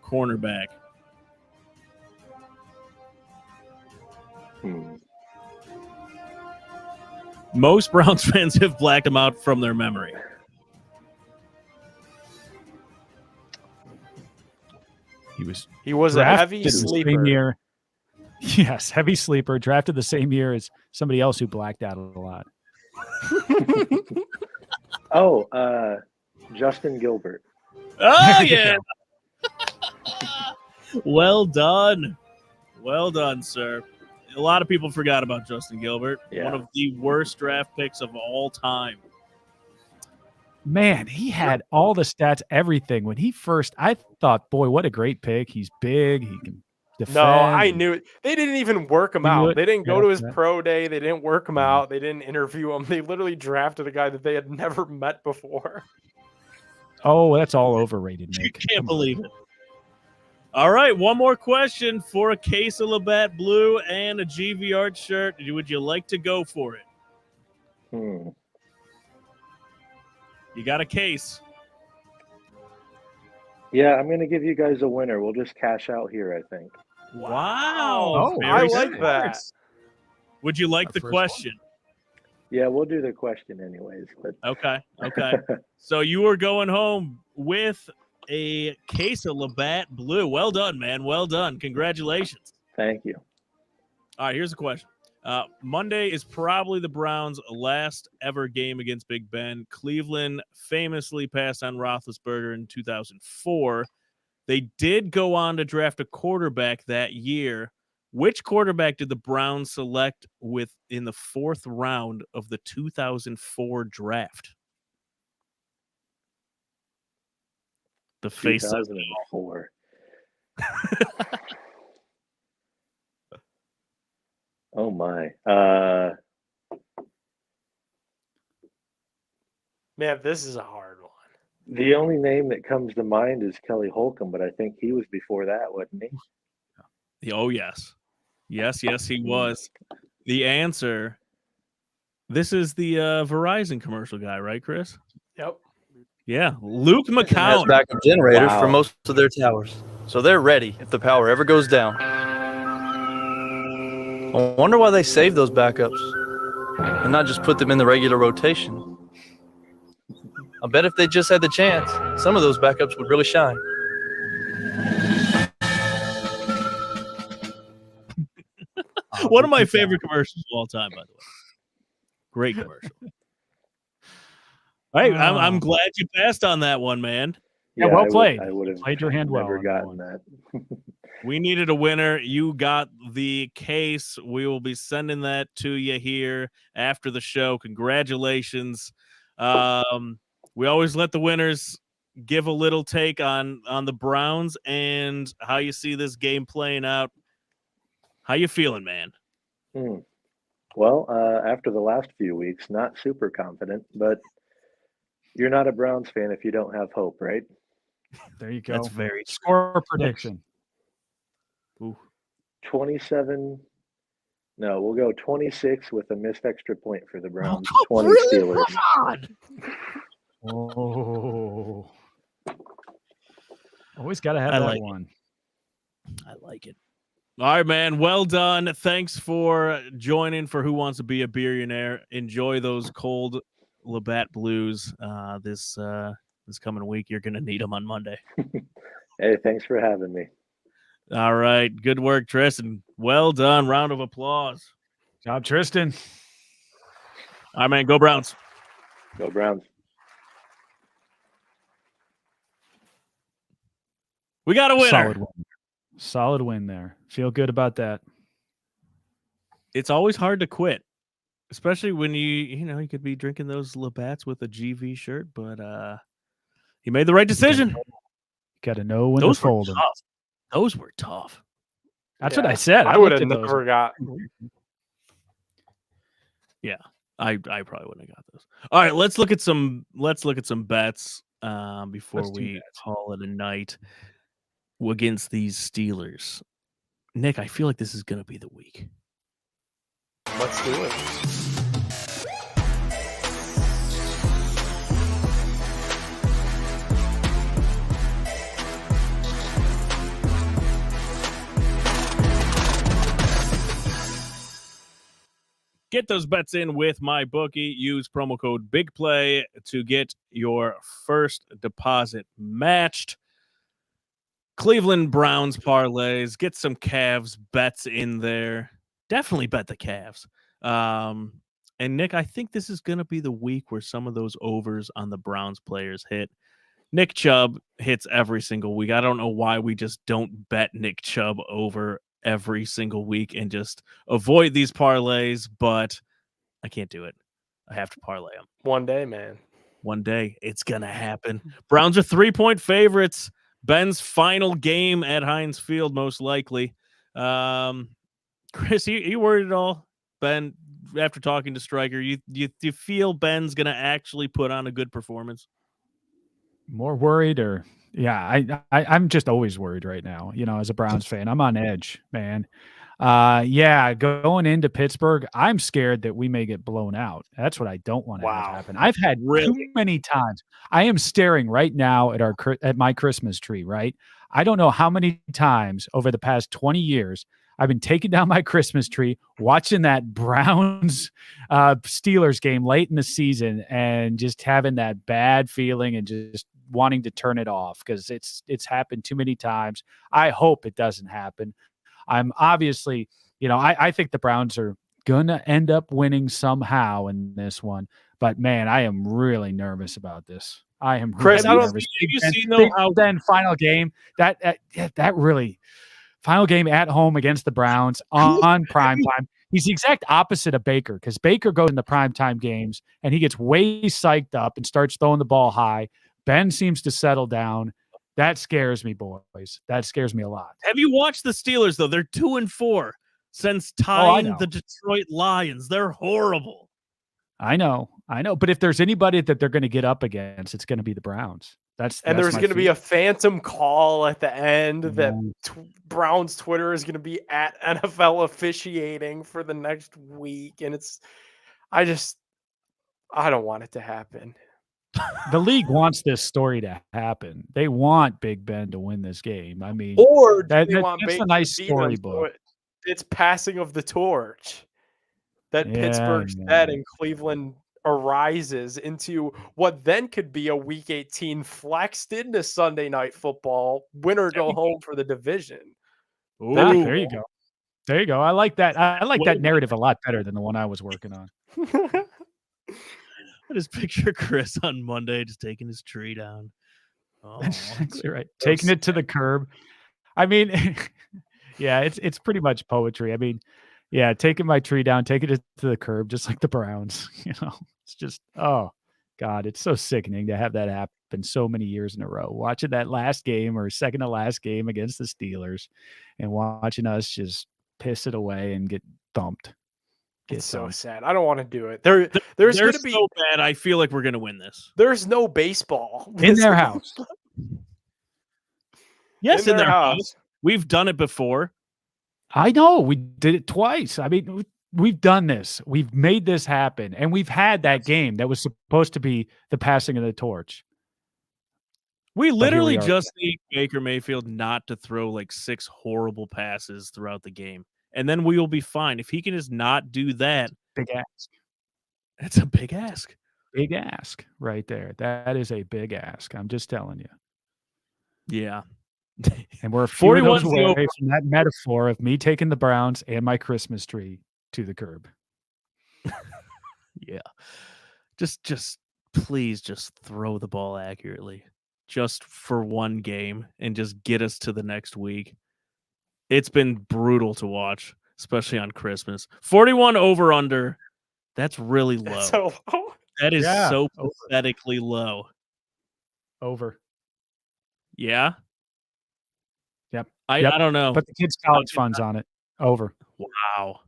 cornerback. Most Browns fans have blacked him out from their memory. He was He was a drafted heavy the same sleeper. year Yes, heavy sleeper, drafted the same year as somebody else who blacked out a lot. Oh, Justin Gilbert. Oh, There you yeah. Well done. Well done, sir. A lot of people forgot about Justin Gilbert. Yeah. One of the worst draft picks of all time. Man, he had all the stats, everything. When he first, I thought, boy, what a great pick. He's big. He can defend. No, I knew it. They didn't even work him You knew out. it? They didn't go Yeah, to his yeah. pro day. They didn't work him out. They didn't interview him. They literally drafted a guy that they had never met before. Oh, that's all overrated, You Nick. can't Come on. believe it. All right, one more question for a case of Labatt Blue and a GV Art shirt. Would you like to go for it? Hmm. You got a case. Yeah, I'm going to give you guys a winner. We'll just cash out here, I think. Wow. Oh, very I like smart. that. Would you like Our the first question? Yeah, we'll do the question anyways. But Okay. Okay. So you are going home with a case of Labatt Blue. Well done, man. Well done. Congratulations. thank you. All right, here's a question. Monday is probably the Browns' last ever game against Big Ben. Cleveland famously passed on Roethlisberger in 2004. They did go on to draft a quarterback that year. Which quarterback did the Browns select in the 4th round of the 2004 draft? The face says no. 2004. Oh my. Man, this is a hard one. The only name that comes to mind is Kelly Holcomb, but I think he was before that, wasn't he? Oh, yes. Yes, he was. The answer, this is the Verizon commercial guy, right, Chris? Yep. Yeah, Luke Has McCown. backup generators for Wow. most of their towers, so they're ready if the power ever goes down. I wonder why they saved those backups and not just put them in the regular rotation. I bet if they just had the chance, some of those backups would really shine. One of my favorite commercials of all time, by the way. Great commercial. Hey, I'm glad you passed on that one, man. Yeah, well I played. I would have Played your hand well never on that gotten one. that. We needed a winner. You got the case. We will be sending that to you here after the show. Congratulations. We always let the winners give a little take on the Browns and how you see this game playing out. How you feeling, man? Well, after the last few weeks, not super confident, but you're not a Browns fan if you don't have hope, right? There you go. That's very Score prediction. Ooh. 27. No, we'll go 26 with a missed extra point for the Browns. Oh, 20 really? Steelers. Come on. Oh. Always got to have I that like it. one. I like it. All right, man. Well done. Thanks for joining for Who Wants to Be a Billionaire. Enjoy those cold Labatt Blues this coming week. You're going to need them on Monday. Hey, thanks for having me. All right. Good work, Tristan. Well done. Round of applause. Job, Tristan. All right, man. Go Browns. Go Browns. We got a winner. Solid win. Solid win there. Feel good about that. It's always hard to quit, especially when you could be drinking those Labatts with a GV shirt, but he made the right decision. Got to know when Those to were fold them. tough. Those were tough. That's Yeah. what I said. I would looked have at those. never got. I probably wouldn't have got those. All right, let's look at some bets before Let's do we bets. call it a night against these Steelers. Nick, I feel like this is going to be the week. Let's do it. Get those bets in with my bookie. Use promo code BIGPLAY to get your first deposit matched. Cleveland Browns parlays. Get some Cavs bets in there. Definitely bet the Cavs. And Nick, I think this is going to be the week where some of those overs on the Browns players hit. Nick Chubb hits every single week. I don't know why we just don't bet Nick Chubb over every single week and just avoid these parlays, but I can't do it. I have to parlay them. One day, man. One day it's going to happen. Browns are 3-point favorites. Ben's final game at Heinz Field, most likely. Chris, you worried at all? Ben, after talking to Stryker, you feel Ben's going to actually put on a good performance? More worried, or I'm just always worried right now. As a Browns fan, I'm on edge, man. Going into Pittsburgh, I'm scared that we may get blown out. That's what I don't want to have happen. I've had too many times. I am staring right now at my Christmas tree, right? I don't know how many times over the past 20 years I've been taking down my Christmas tree, watching that Browns Steelers game late in the season, and just having that bad feeling and just wanting to turn it off because it's happened too many times. I hope it doesn't happen. I'm obviously, I think the Browns are going to end up winning somehow in this one. But, man, I am really nervous about this. I am Chris, really I don't nervous. Then final game, that really – final game at home against the Browns on primetime. He's the exact opposite of Baker because Baker goes in the primetime games and he gets way psyched up and starts throwing the ball high. Ben seems to settle down. That scares me, boys. That scares me a lot. Have you watched the Steelers, though? They're 2-4 since tying the Detroit Lions. They're horrible. I know. But if there's anybody that they're going to get up against, it's going to be the Browns. That's there's going to be a phantom call at the end that Browns Twitter is going to be at NFL officiating for the next week. And I don't want it to happen. The league wants this story to happen. They want Big Ben to win this game. I mean, or that's a nice storybook. It's passing of the torch that Pittsburgh said and Cleveland arises into what then could be a Week 18 flexed into Sunday Night Football, win or go home for the division. There you go. I like that. I like that narrative a lot better than the one I was working on. I just picture Chris on Monday just taking his tree down. Oh, that's right. Taking it to the curb. I mean, it's pretty much poetry. I mean, taking my tree down, taking it to the curb, just like the Browns. It's just, oh, God, it's so sickening to have that happen so many years in a row. Watching that last game or second to last game against the Steelers and watching us just piss it away and get thumped. It's so sad. I don't want to do it. There's going to be so bad. I feel like we're going to win this. There's no baseball in their house. Yes, in their house. We've done it before. I know. We did it twice. I mean, we've done this. We've made this happen. And we've had that game that was supposed to be the passing of the torch. We literally just need Baker Mayfield not to throw like 6 horrible passes throughout the game. And then we will be fine. If he can just not do that. Big ask. It's a big ask. Big ask right there. That is a big ask. I'm just telling you. Yeah. And we're a few of those away from that metaphor of me taking the Browns and my Christmas tree to the curb. Yeah. Just please just throw the ball accurately. Just for one game and just get us to the next week. It's been brutal to watch, especially on Christmas. 41 over under. That's really low. That's so low. That is so pathetically low. Over. Yeah. Yep. I don't know. But the kids' college funds on it. Over. Wow.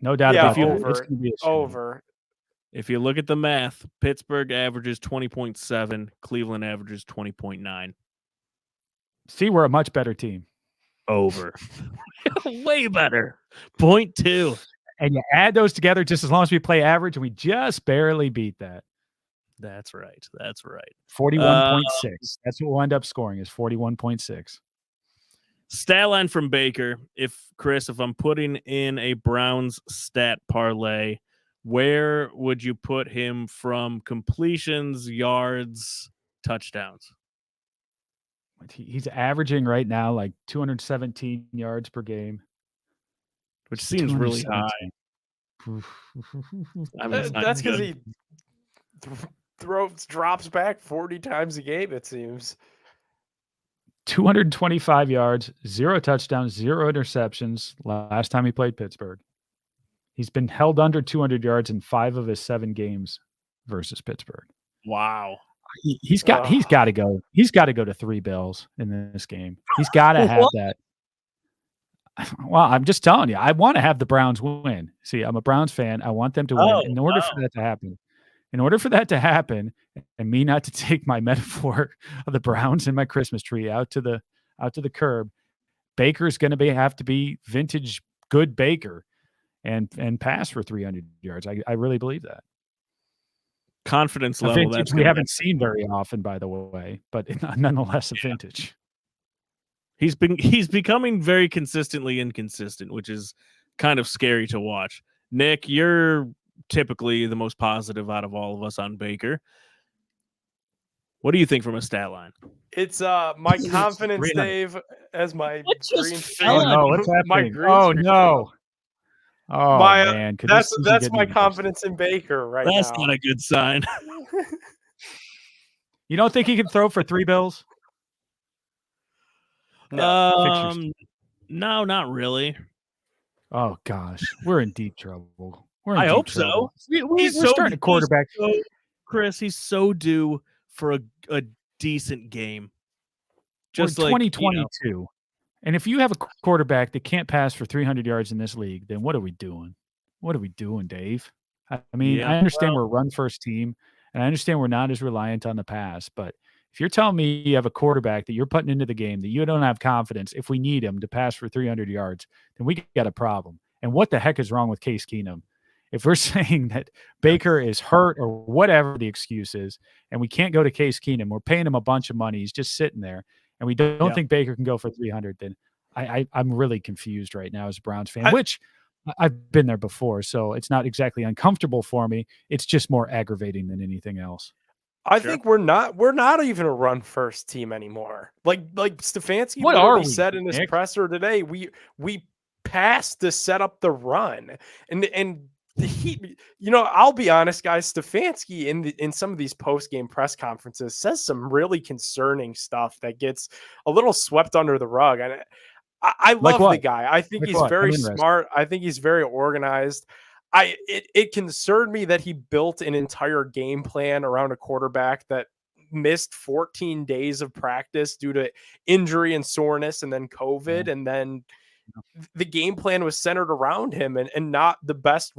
No doubt about it. Over. It's gonna be over. If you look at the math, Pittsburgh averages 20.7, Cleveland averages 20.9. See, we're a much better team. Over. Way better. 0.2. And you add those together just as long as we play average, and we just barely beat that. That's right. 41.6. That's what we'll end up scoring is 41.6. Stat line from Baker. If I'm putting in a Browns stat parlay, where would you put him from completions, yards, touchdowns? He's averaging right now like 217 yards per game, which seems really high. 217. I mean, it's not That's because good. he drops back 40 times a game, it seems. 225 yards, 0 touchdowns, 0 interceptions last time he played Pittsburgh. He's been held under 200 yards in 5 of his 7 games versus Pittsburgh. Wow. He's got to go. He's got to go to 3 bills in this game. He's got to have that. Well, I'm just telling you, I want to have the Browns win. See, I'm a Browns fan. I want them to win. In order for that to happen, and me not to take my metaphor of the Browns and my Christmas tree out to the curb, Baker's going to have to be vintage good Baker and pass for 300 yards. I really believe that. Confidence level that we haven't seen very often, by the way, but nonetheless a vintage. He's becoming very consistently inconsistent, which is kind of scary to watch. Nick, you're typically the most positive out of all of us on Baker. What do you think from a stat line? It's my confidence, Dave, as my green screen. Oh no, what's happening? Oh man, that's my confidence in Baker right now. That's not a good sign. You don't think he can throw for 3 bills? No, not really. Oh gosh, we're in deep trouble. I hope so. We're starting a quarterback. Chris, he's so due for a decent game. Just like 2022. And if you have a quarterback that can't pass for 300 yards in this league, then what are we doing? What are we doing, Dave? I mean, I understand we're a run-first team, and I understand we're not as reliant on the pass, but if you're telling me you have a quarterback that you're putting into the game that you don't have confidence, if we need him to pass for 300 yards, then we got a problem. And what the heck is wrong with Case Keenum? If we're saying that Baker is hurt or whatever the excuse is, and we can't go to Case Keenum, we're paying him a bunch of money, he's just sitting there, and we don't think Baker can go for 300, then I'm really confused right now as a Browns fan, which I've been there before, so it's not exactly uncomfortable for me. It's just more aggravating than anything else. I think we're not even a run first team anymore. Like Stefanski said in his presser today, we pass to set up the run. And he, I'll be honest, guys, Stefanski in some of these post-game press conferences says some really concerning stuff that gets a little swept under the rug. And I love the guy. I think he's very smart. I think he's very organized. It concerned me that he built an entire game plan around a quarterback that missed 14 days of practice due to injury and soreness and then COVID. And then the game plan was centered around him and not the best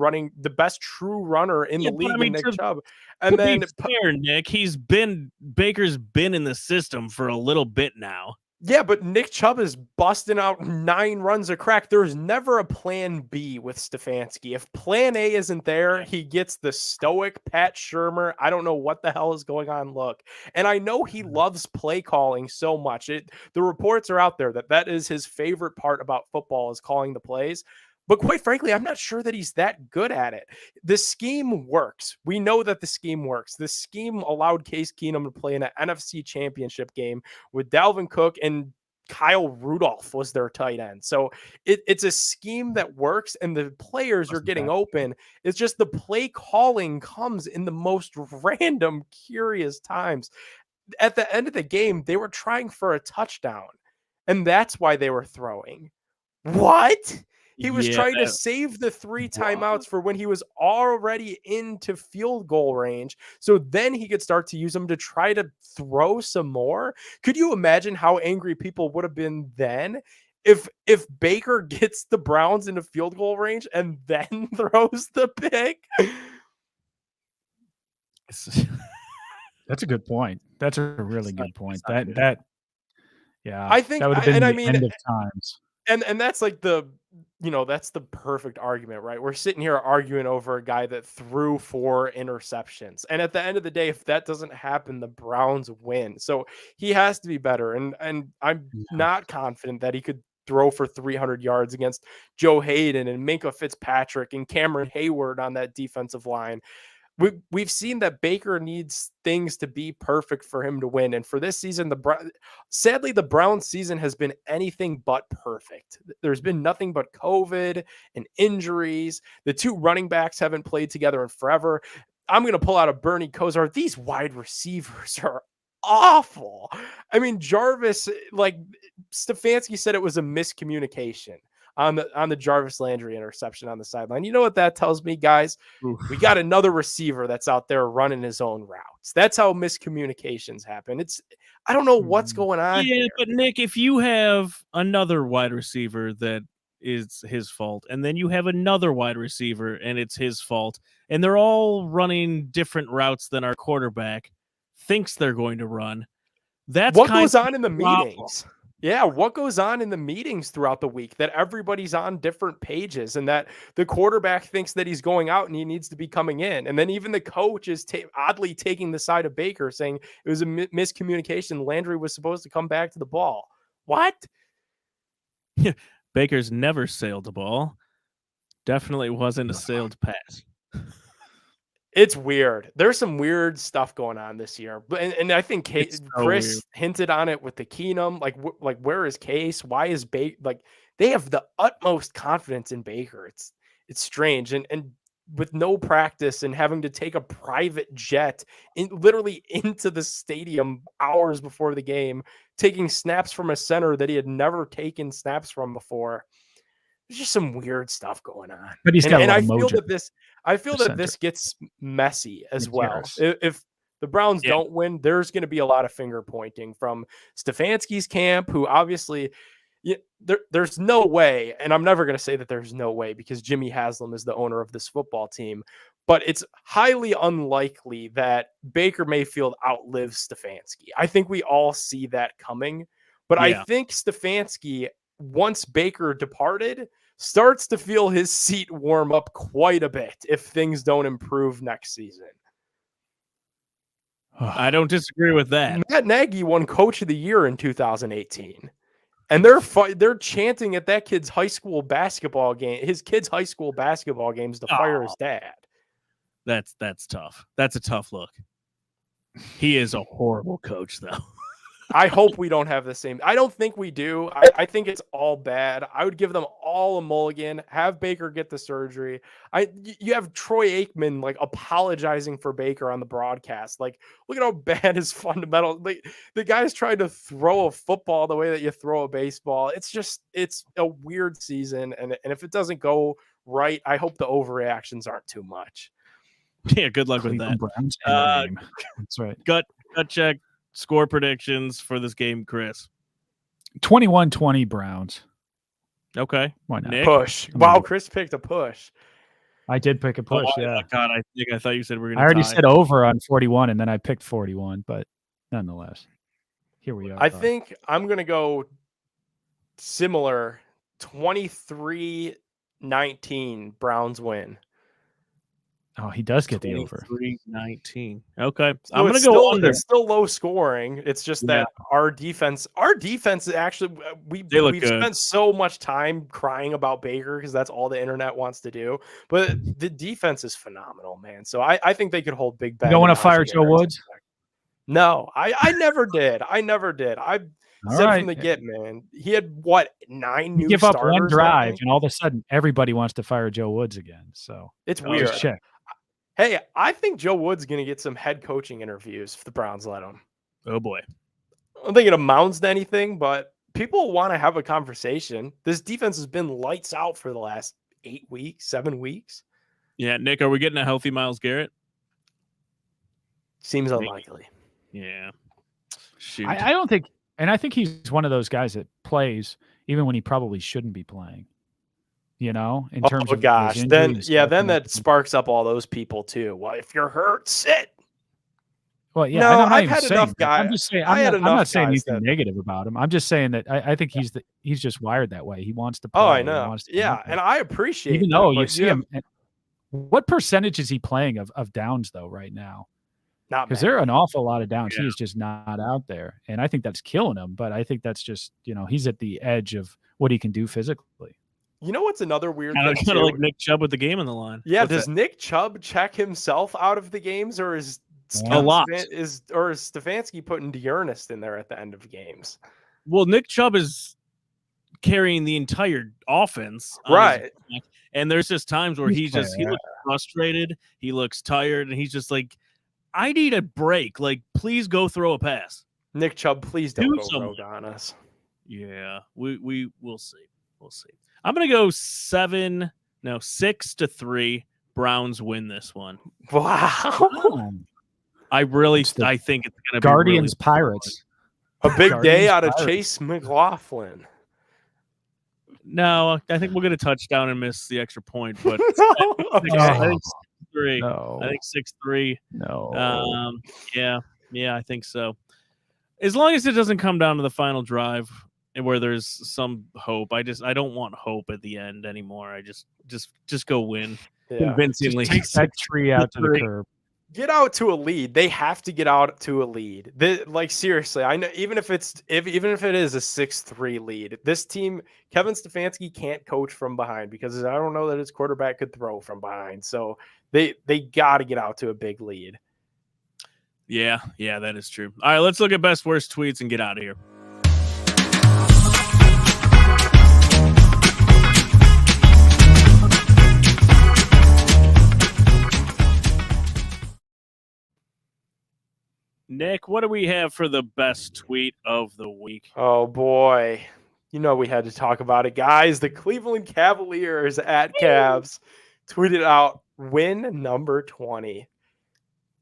true runner in the league, Nick Chubb. And then fair, Nick, Baker's been in the system for a little bit now. Yeah, but Nick Chubb is busting out 9 runs a crack. There's never a plan B with Stefanski. If plan A isn't there, he gets the stoic Pat Shurmur, I don't know what the hell is going on look. And I know he loves play calling so much. The reports are out there that is his favorite part about football is calling the plays. But quite frankly, I'm not sure that he's that good at it. The scheme works. We know that the scheme works. The scheme allowed Case Keenum to play in an NFC championship game with Dalvin Cook, and Kyle Rudolph was their tight end. So it's a scheme that works, and the players are getting open. It's just the play calling comes in the most random, curious times. At the end of the game, they were trying for a touchdown, and that's why they were throwing. What? He was trying to save the 3 timeouts for when he was already into field goal range. So then he could start to use them to try to throw some more. Could you imagine how angry people would have been then if Baker gets the Browns into field goal range and then throws the pick? That's a good point. That's a really good point. I think that would have been the end of times. And that's like that's the perfect argument, right? We're sitting here arguing over a guy that threw 4 interceptions. And at the end of the day, if that doesn't happen, the Browns win. So he has to be better. And I'm not confident that he could throw for 300 yards against Joe Hayden and Minkah Fitzpatrick and Cameron Hayward on that defensive line. we've seen that Baker needs things to be perfect for him to win. And for this season, sadly, the Browns season has been anything but perfect. There's been nothing but COVID and injuries. The two running backs haven't played together in forever. I'm going to pull out a Bernie Kosar. These wide receivers are awful. I mean, Jarvis, like Stefanski said, it was a miscommunication on the Jarvis Landry interception on the sideline. You know what that tells me, guys? Oof. We got another receiver that's out there running his own routes. That's how miscommunications happen. I don't know what's going on. Yeah, here. but Nick, if you have another wide receiver that is his fault, and then you have another wide receiver and it's his fault, and they're all running different routes than our quarterback thinks they're going to run. That's what kind goes of on in the problem. meetings. Yeah, what goes on in the meetings throughout the week that everybody's on different pages and that the quarterback thinks that he's going out and he needs to be coming in. And then even the coach is oddly taking the side of Baker, saying it was a miscommunication. Landry was supposed to come back to the ball. What? Baker's never sailed the ball. Definitely wasn't a sailed pass. It's weird. There's some weird stuff going on this year, but and I think It's so Chris weird. hinted on it with the Keenum. Like where is Case? Why is Baker? Like they have the utmost confidence in Baker. It's strange, and with no practice and having to take a private jet literally into the stadium hours before the game, taking snaps from a center that he had never taken snaps from before. There's just some weird stuff going on. But he's got a and lot I of feel mojo. that this center. gets messy as It's well. yours. If the Browns Yeah. don't win, there's going to be a lot of finger pointing from Stefanski's camp, who obviously there's no way, and I'm never going to say that there's no way because Jimmy Haslam is the owner of this football team, but it's highly unlikely that Baker Mayfield outlives Stefanski. I think we all see that coming, but Yeah. I think Stefanski, once Baker departed, starts to feel his seat warm up quite a bit if things don't improve next season. I don't disagree with that. Matt Nagy won Coach of the Year in 2018, and they're chanting at that kid's high school basketball game, his kid's high school basketball games, to fire his dad. That's tough. That's a tough look. He is a horrible coach, though. I hope we don't have the same. I don't think we do. I think it's all bad. I would give them all a mulligan. Have Baker get the surgery. You have Troy Aikman like apologizing for Baker on the broadcast. Like, look at how bad his fundamental. Like, the guy's trying to throw a football the way that you throw a baseball. It's a weird season, and if it doesn't go right, I hope the overreactions aren't too much. Yeah, good luck with that. Cleveland Browns in the name. That's right. Gut check. Score predictions for this game, Chris. 21-20 Browns. Okay. Why not? Nick? Push. Wow, Chris picked a push. I did pick a push, yeah. God, I thought you said we were going to I already said over on 41, and then I picked 41, but nonetheless, here we are. I think I'm going to go similar. 23-19 Browns win. Oh, he does get the over. 23-19. Okay. So I'm going to it's go still, under. It's still low scoring. It's just that our defense is actually we've good. spent so much time crying about Baker because that's all the internet wants to do. But the defense is phenomenal, man. So I think they could hold Big Ben. You don't want to and fire Najee Joe Harris. Woods? No, I never did. I All said right. from the get, man. He had what 9 new You give up starters, one I drive, think? and all of a sudden, everybody wants to fire Joe Woods again. So It's weird. just check. Hey, I think Joe Wood's going to get some head coaching interviews if the Browns let him. Oh, boy. I don't think it amounts to anything, but people want to have a conversation. This defense has been lights out for the last 8 weeks, 7 weeks. Yeah, Nick, are we getting a healthy Myles Garrett? Seems Maybe. unlikely. Yeah. Shoot. I don't think, and I think he's one of those guys that plays even when he probably shouldn't be playing. In terms Oh of gosh, his then injury and stuff, then that sparks up all those people too. Well, if you're hurt, sit. Well, yeah, No, and I'm not I've even had saying enough that. guys. I'm just saying I had I'm not enough saying guys anything that- negative about him. I'm just saying that I think he's just wired that way. He wants to play. Oh, I He know. wants to Yeah, make it. and I appreciate even that, though you but see him. What percentage is he playing of downs though right now? not Because many. there are an awful lot of downs. Yeah. He is just not out there, and I think that's killing him. But I think that's just he's at the edge of what he can do physically. You know what's another weird Kind thing? of too? like Nick Chubb with the game on the line. Yeah, What's does that? Nick Chubb check himself out of the games, or is A lot. Is Stefanski putting Dearness in there at the end of games? Well, Nick Chubb is carrying the entire offense, on his Right. back, and there's just times where He's he looks frustrated, he looks tired, and he's just like, I need a break. Like, please go throw a pass. Nick Chubb, please don't Do go something. rogue on us. Yeah, we will see. We'll see. I'm gonna go 6-3. Browns win this one. Wow. I the think it's gonna Guardians be really Pirates. A big day Guardians out of Pirates. Chase McLaughlin. No, I think we'll get a touchdown and miss the extra point, but Okay. I think 6-3. No. I think 6-3. No. Yeah, I think so. As long as it doesn't come down to the final drive and where there's some hope. I don't want hope at the end anymore. I just go win Yeah. convincingly. Just take that tree out to the 6-3. curb. Get out to a lead. They have to get out to a lead. Like seriously, I know even if it is a 6-3 lead, this team, Kevin Stefanski can't coach from behind because I don't know that his quarterback could throw from behind. So they got to get out to a big lead. Yeah, that is true. All right, let's look at best worst tweets and get out of here. Nick, what do we have for the best tweet of the week? Oh boy. You know we had to talk about it, guys. The Cleveland Cavaliers at Cavs tweeted out win number 20.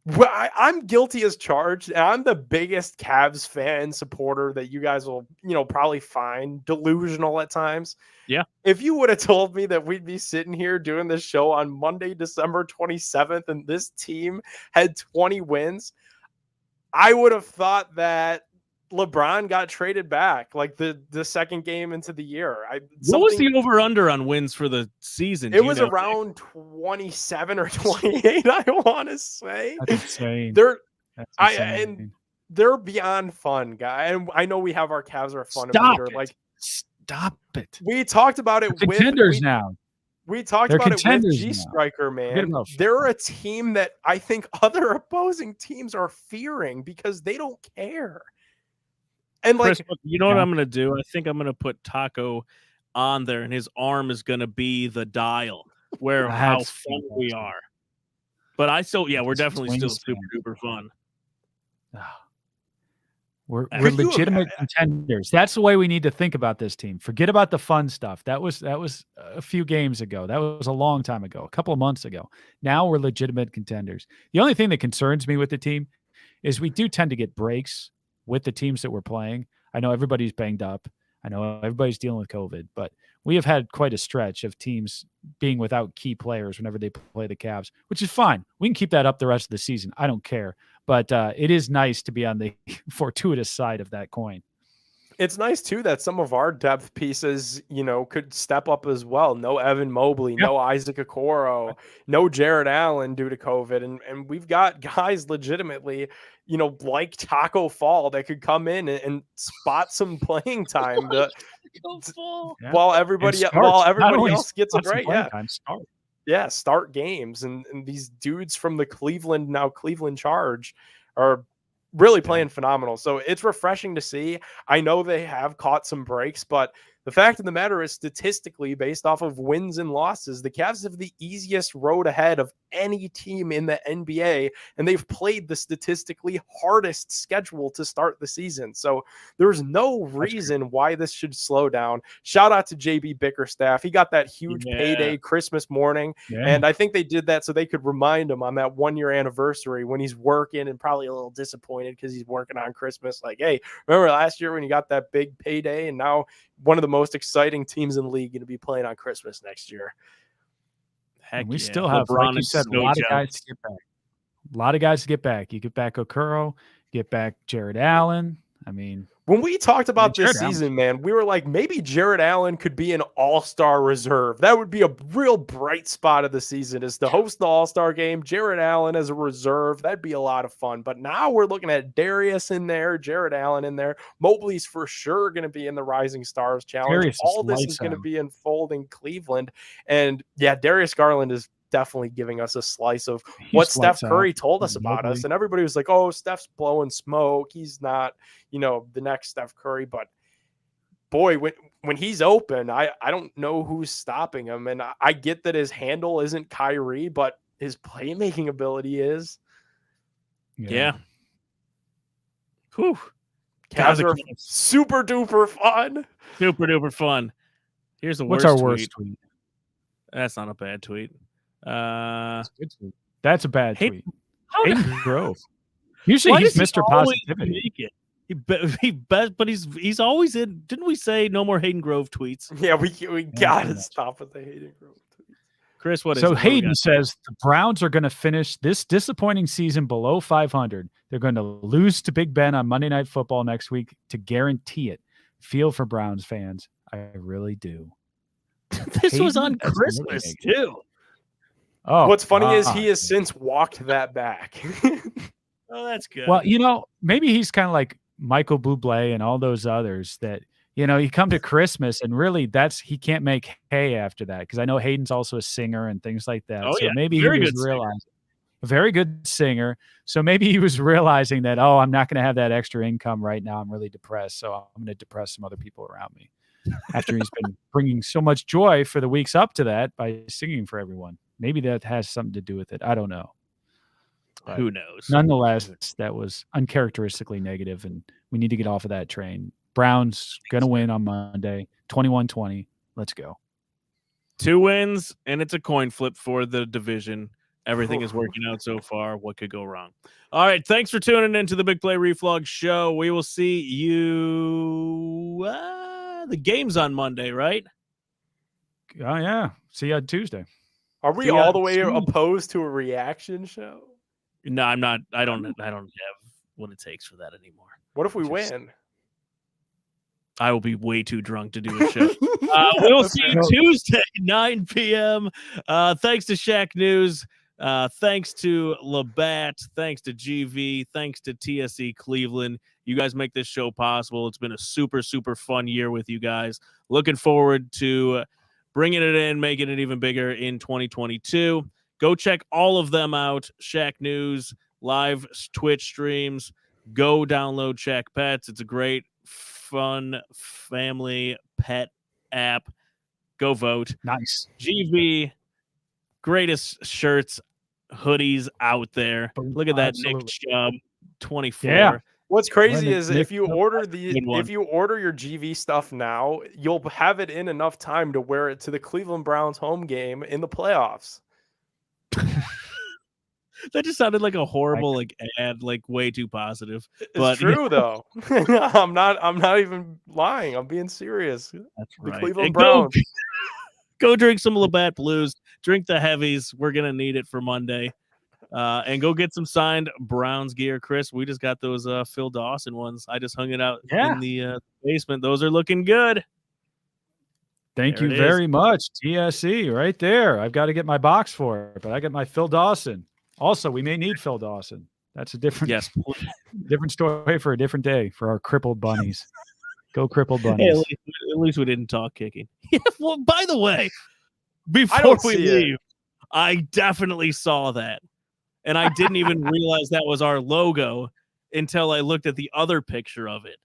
Well, I'm guilty as charged. And I'm the biggest Cavs fan supporter that you guys will, probably find delusional at times. Yeah. If you would have told me that we'd be sitting here doing this show on Monday, December 27th, and this team had 20 wins, I would have thought that LeBron got traded back like the second game into the year. What was the over-under on wins for the season? It was around 27 or 28, I want to say. That's insane. They're That's and insane. they're beyond fun, guy. And I know we have our Cavs are fun. Stop Leader. it. Like Stop it. we talked about it They're with contenders now. We talked They're about it with contenders G now. Striker, Forget man. about They're a team that I think other opposing teams are fearing because they don't care. And like, Chris, you know what I'm going to do? I think I'm going to put Taco on there, and his arm is going to be the dial where how That's fun we fantastic. are. But we're It's definitely still Wingspan. super duper fun. We're Could you legitimate contenders. That's the way we need to think about this team. Forget about the fun stuff. That was a few games ago. That was a long time ago, a couple of months ago. Now we're legitimate contenders. The only thing that concerns me with the team is we do tend to get breaks with the teams that we're playing. I know everybody's banged up. I know everybody's dealing with COVID, but we have had quite a stretch of teams being without key players whenever they play the Cavs, which is fine. We can keep that up the rest of the season. I don't care. But it is nice to be on the fortuitous side of that coin. it's nice too that some of our depth pieces, could step up as well. No Evan Mobley, no Isaac Okoro, no Jared Allen due to COVID. And we've got guys legitimately, like Taco Fall that could come in and spot some playing time Yeah. while everybody And starts. Not only else gets a spots and break. playing Yeah. time, start. Yeah, start games. And these dudes from the Cleveland Charge are really playing phenomenal. So it's refreshing to see. I know they have caught some breaks, but the fact of the matter is, statistically, based off of wins and losses, the Cavs have the easiest road ahead of any team in the NBA, and they've played the statistically hardest schedule to start the season. So there's no reason why this should slow down. Shout out to JB Bickerstaff. He got that huge payday Christmas morning, and I think they did that so they could remind him on that 1 year anniversary when he's working and probably a little disappointed because he's working on Christmas. Like, hey, remember last year when you got that big payday, and now one of the most exciting teams in the league going to be playing on Christmas next year. Heck, we still have, like you said, a lot of guys to get back. A lot of guys to get back. You get back Okoro, get back Jared Allen. I mean, when we talked about this Jared season, man, we were like, maybe Jared Allen could be an all-star reserve. That would be a real bright spot of the season, is to host the all-star game. Jared Allen as a reserve. That'd be a lot of fun. But now we're looking at Darius in there, Jared Allen in there. Mobley's for sure going to be in the Rising Stars Challenge. Darius All is this is lights going to out. be unfolding Cleveland. And yeah, Darius Garland is definitely giving us a slice of what He's Steph lights out. Curry told us about us. Mobley. And everybody was like, oh, Steph's blowing smoke. He's not, the next Steph Curry. But boy, when he's open, I don't know who's stopping him. And I get that his handle isn't Kyrie, but his playmaking ability is. Yeah. Whew. Cavs are super duper fun. Super duper fun. Here's the What's worst our worst tweet. tweet? That's not a bad tweet. That's a good tweet. That's a bad Hayden- tweet. How the- Hayden Grove. Usually Why he's does he Mr. always Positivity. make it? But he's always in. Didn't we say no more Hayden Grove tweets? Yeah, we gotta stop with the Hayden Grove tweets. Chris, what is So it? What do we Hayden got? says the Browns are going to finish this disappointing season below 500. They're going to lose to Big Ben on Monday Night Football next week to guarantee it. Feel for Browns fans. I really do. This was Hayden? on That's Christmas really too. Oh, What's funny is God. he has since walked that back. Oh, that's good. Well, maybe he's kind of like Michael Bublé and all those others that, you come to Christmas and really he can't make hay after that. Cause I know Hayden's also a singer and things like that. Oh, so yeah. maybe Very he was good singer. realizing a very good singer. So maybe he was realizing that, I'm not going to have that extra income right now. I'm really depressed. So I'm going to depress some other people around me after he's been bringing so much joy for the weeks up to that by singing for everyone. Maybe that has something to do with it. I don't know. But who knows? nonetheless, that was uncharacteristically negative, and we need to get off of that train. Browns going to win on Monday, 21-20. Let's go. 2 wins, and it's a coin flip for the division. Everything is working out so far. What could go wrong? All right. Thanks for tuning in to the Big Play Reflog Show. We will see you. The game's on Monday, right? Oh, yeah. See you on Tuesday. Are we See, all the way see- opposed to a reaction show? No, I'm not. I don't have what it takes for that anymore. What if we Just- win? I will be way too drunk to do a show. We'll see you Tuesday, 9 p.m. Thanks to Shaq News. Thanks to Labatt. Thanks to GV. Thanks to TSE Cleveland. You guys make this show possible. It's been a super, super fun year with you guys. Looking forward to bringing it in, making it even bigger in 2022. Go check all of them out. Shaq News, live Twitch streams. Go download Shaq Pets. It's a great, fun family pet app. Go vote. Nice. GV, greatest shirts, hoodies out there. Look at that Nick Chubb, 24. Yeah. What's crazy When is Nick- if you order Good one. if you order your GV stuff now, you'll have it in enough time to wear it to the Cleveland Browns home game in the playoffs. That just sounded like a horrible ad, way too positive. It's But true though. I'm not even lying. I'm being serious. That's The right. Cleveland And Browns. Go drink some Labatt Blues. Drink the heavies. We're gonna need it for Monday. And go get some signed Browns gear, Chris. We just got those Phil Dawson ones. I just hung it out Yeah. in the basement. Those are looking good. Thank There you it very much. TSE right there. I've got to get my box for it, but I got my Phil Dawson. Also, we may need Phil Dawson. That's a different, Yes. different story for a different day for our crippled bunnies. Go crippled Hey, bunnies. at least we didn't talk kicking. Yeah, well, by the way, before don't we see it. leave, I definitely saw that. And I didn't even realize that was our logo until I looked at the other picture of it.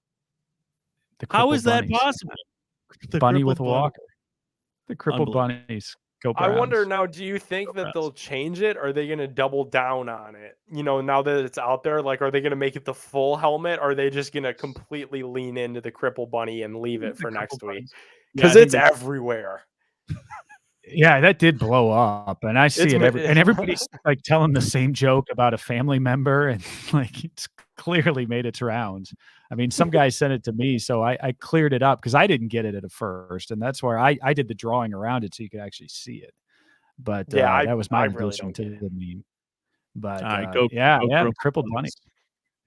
The How crippled is that bunnies. possible? The Bunny crippled with a bunny. walker. The crippled bunnies. Go I wonder Browns. now, do you think that Browns. they'll change it? Or are they going to double down on it? Now that it's out there, are they going to make it the full helmet? Or are they just going to completely lean into the cripple bunny and leave it for next week? Yeah, I Because think it's they- everywhere. Yeah, that did blow up, and I see It's it. ma- And everybody's telling the same joke about a family member, and it's clearly made its rounds. I mean, some guy sent it to me, so I cleared it up because I didn't get it at first, and that's where I did the drawing around it so you could actually see it. But Yeah, that was I my really addition don't to get it. the meme. But All right, go yeah, crippled crippled bunny. bunnies.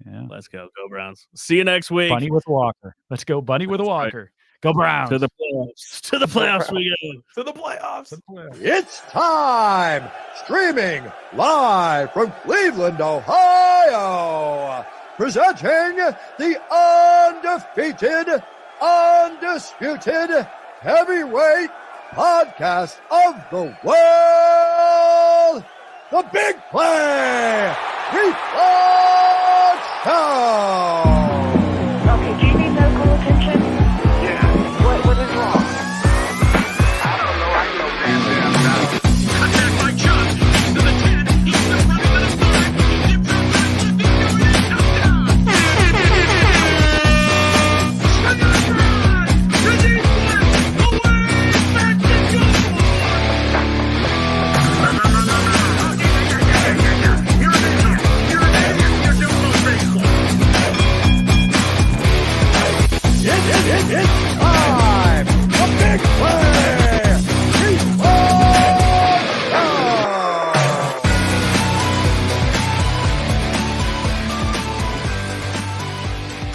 Yeah. Let's go. Go Browns. See you next week. Bunny with Walker. Let's go, Bunny with a That's right. Walker. Go Browns. To the playoffs. To the playoffs we go. To the playoffs. It's time! Streaming live from Cleveland, Ohio! Presenting the undefeated, undisputed heavyweight podcast of the world! The Big Play Reflux Show!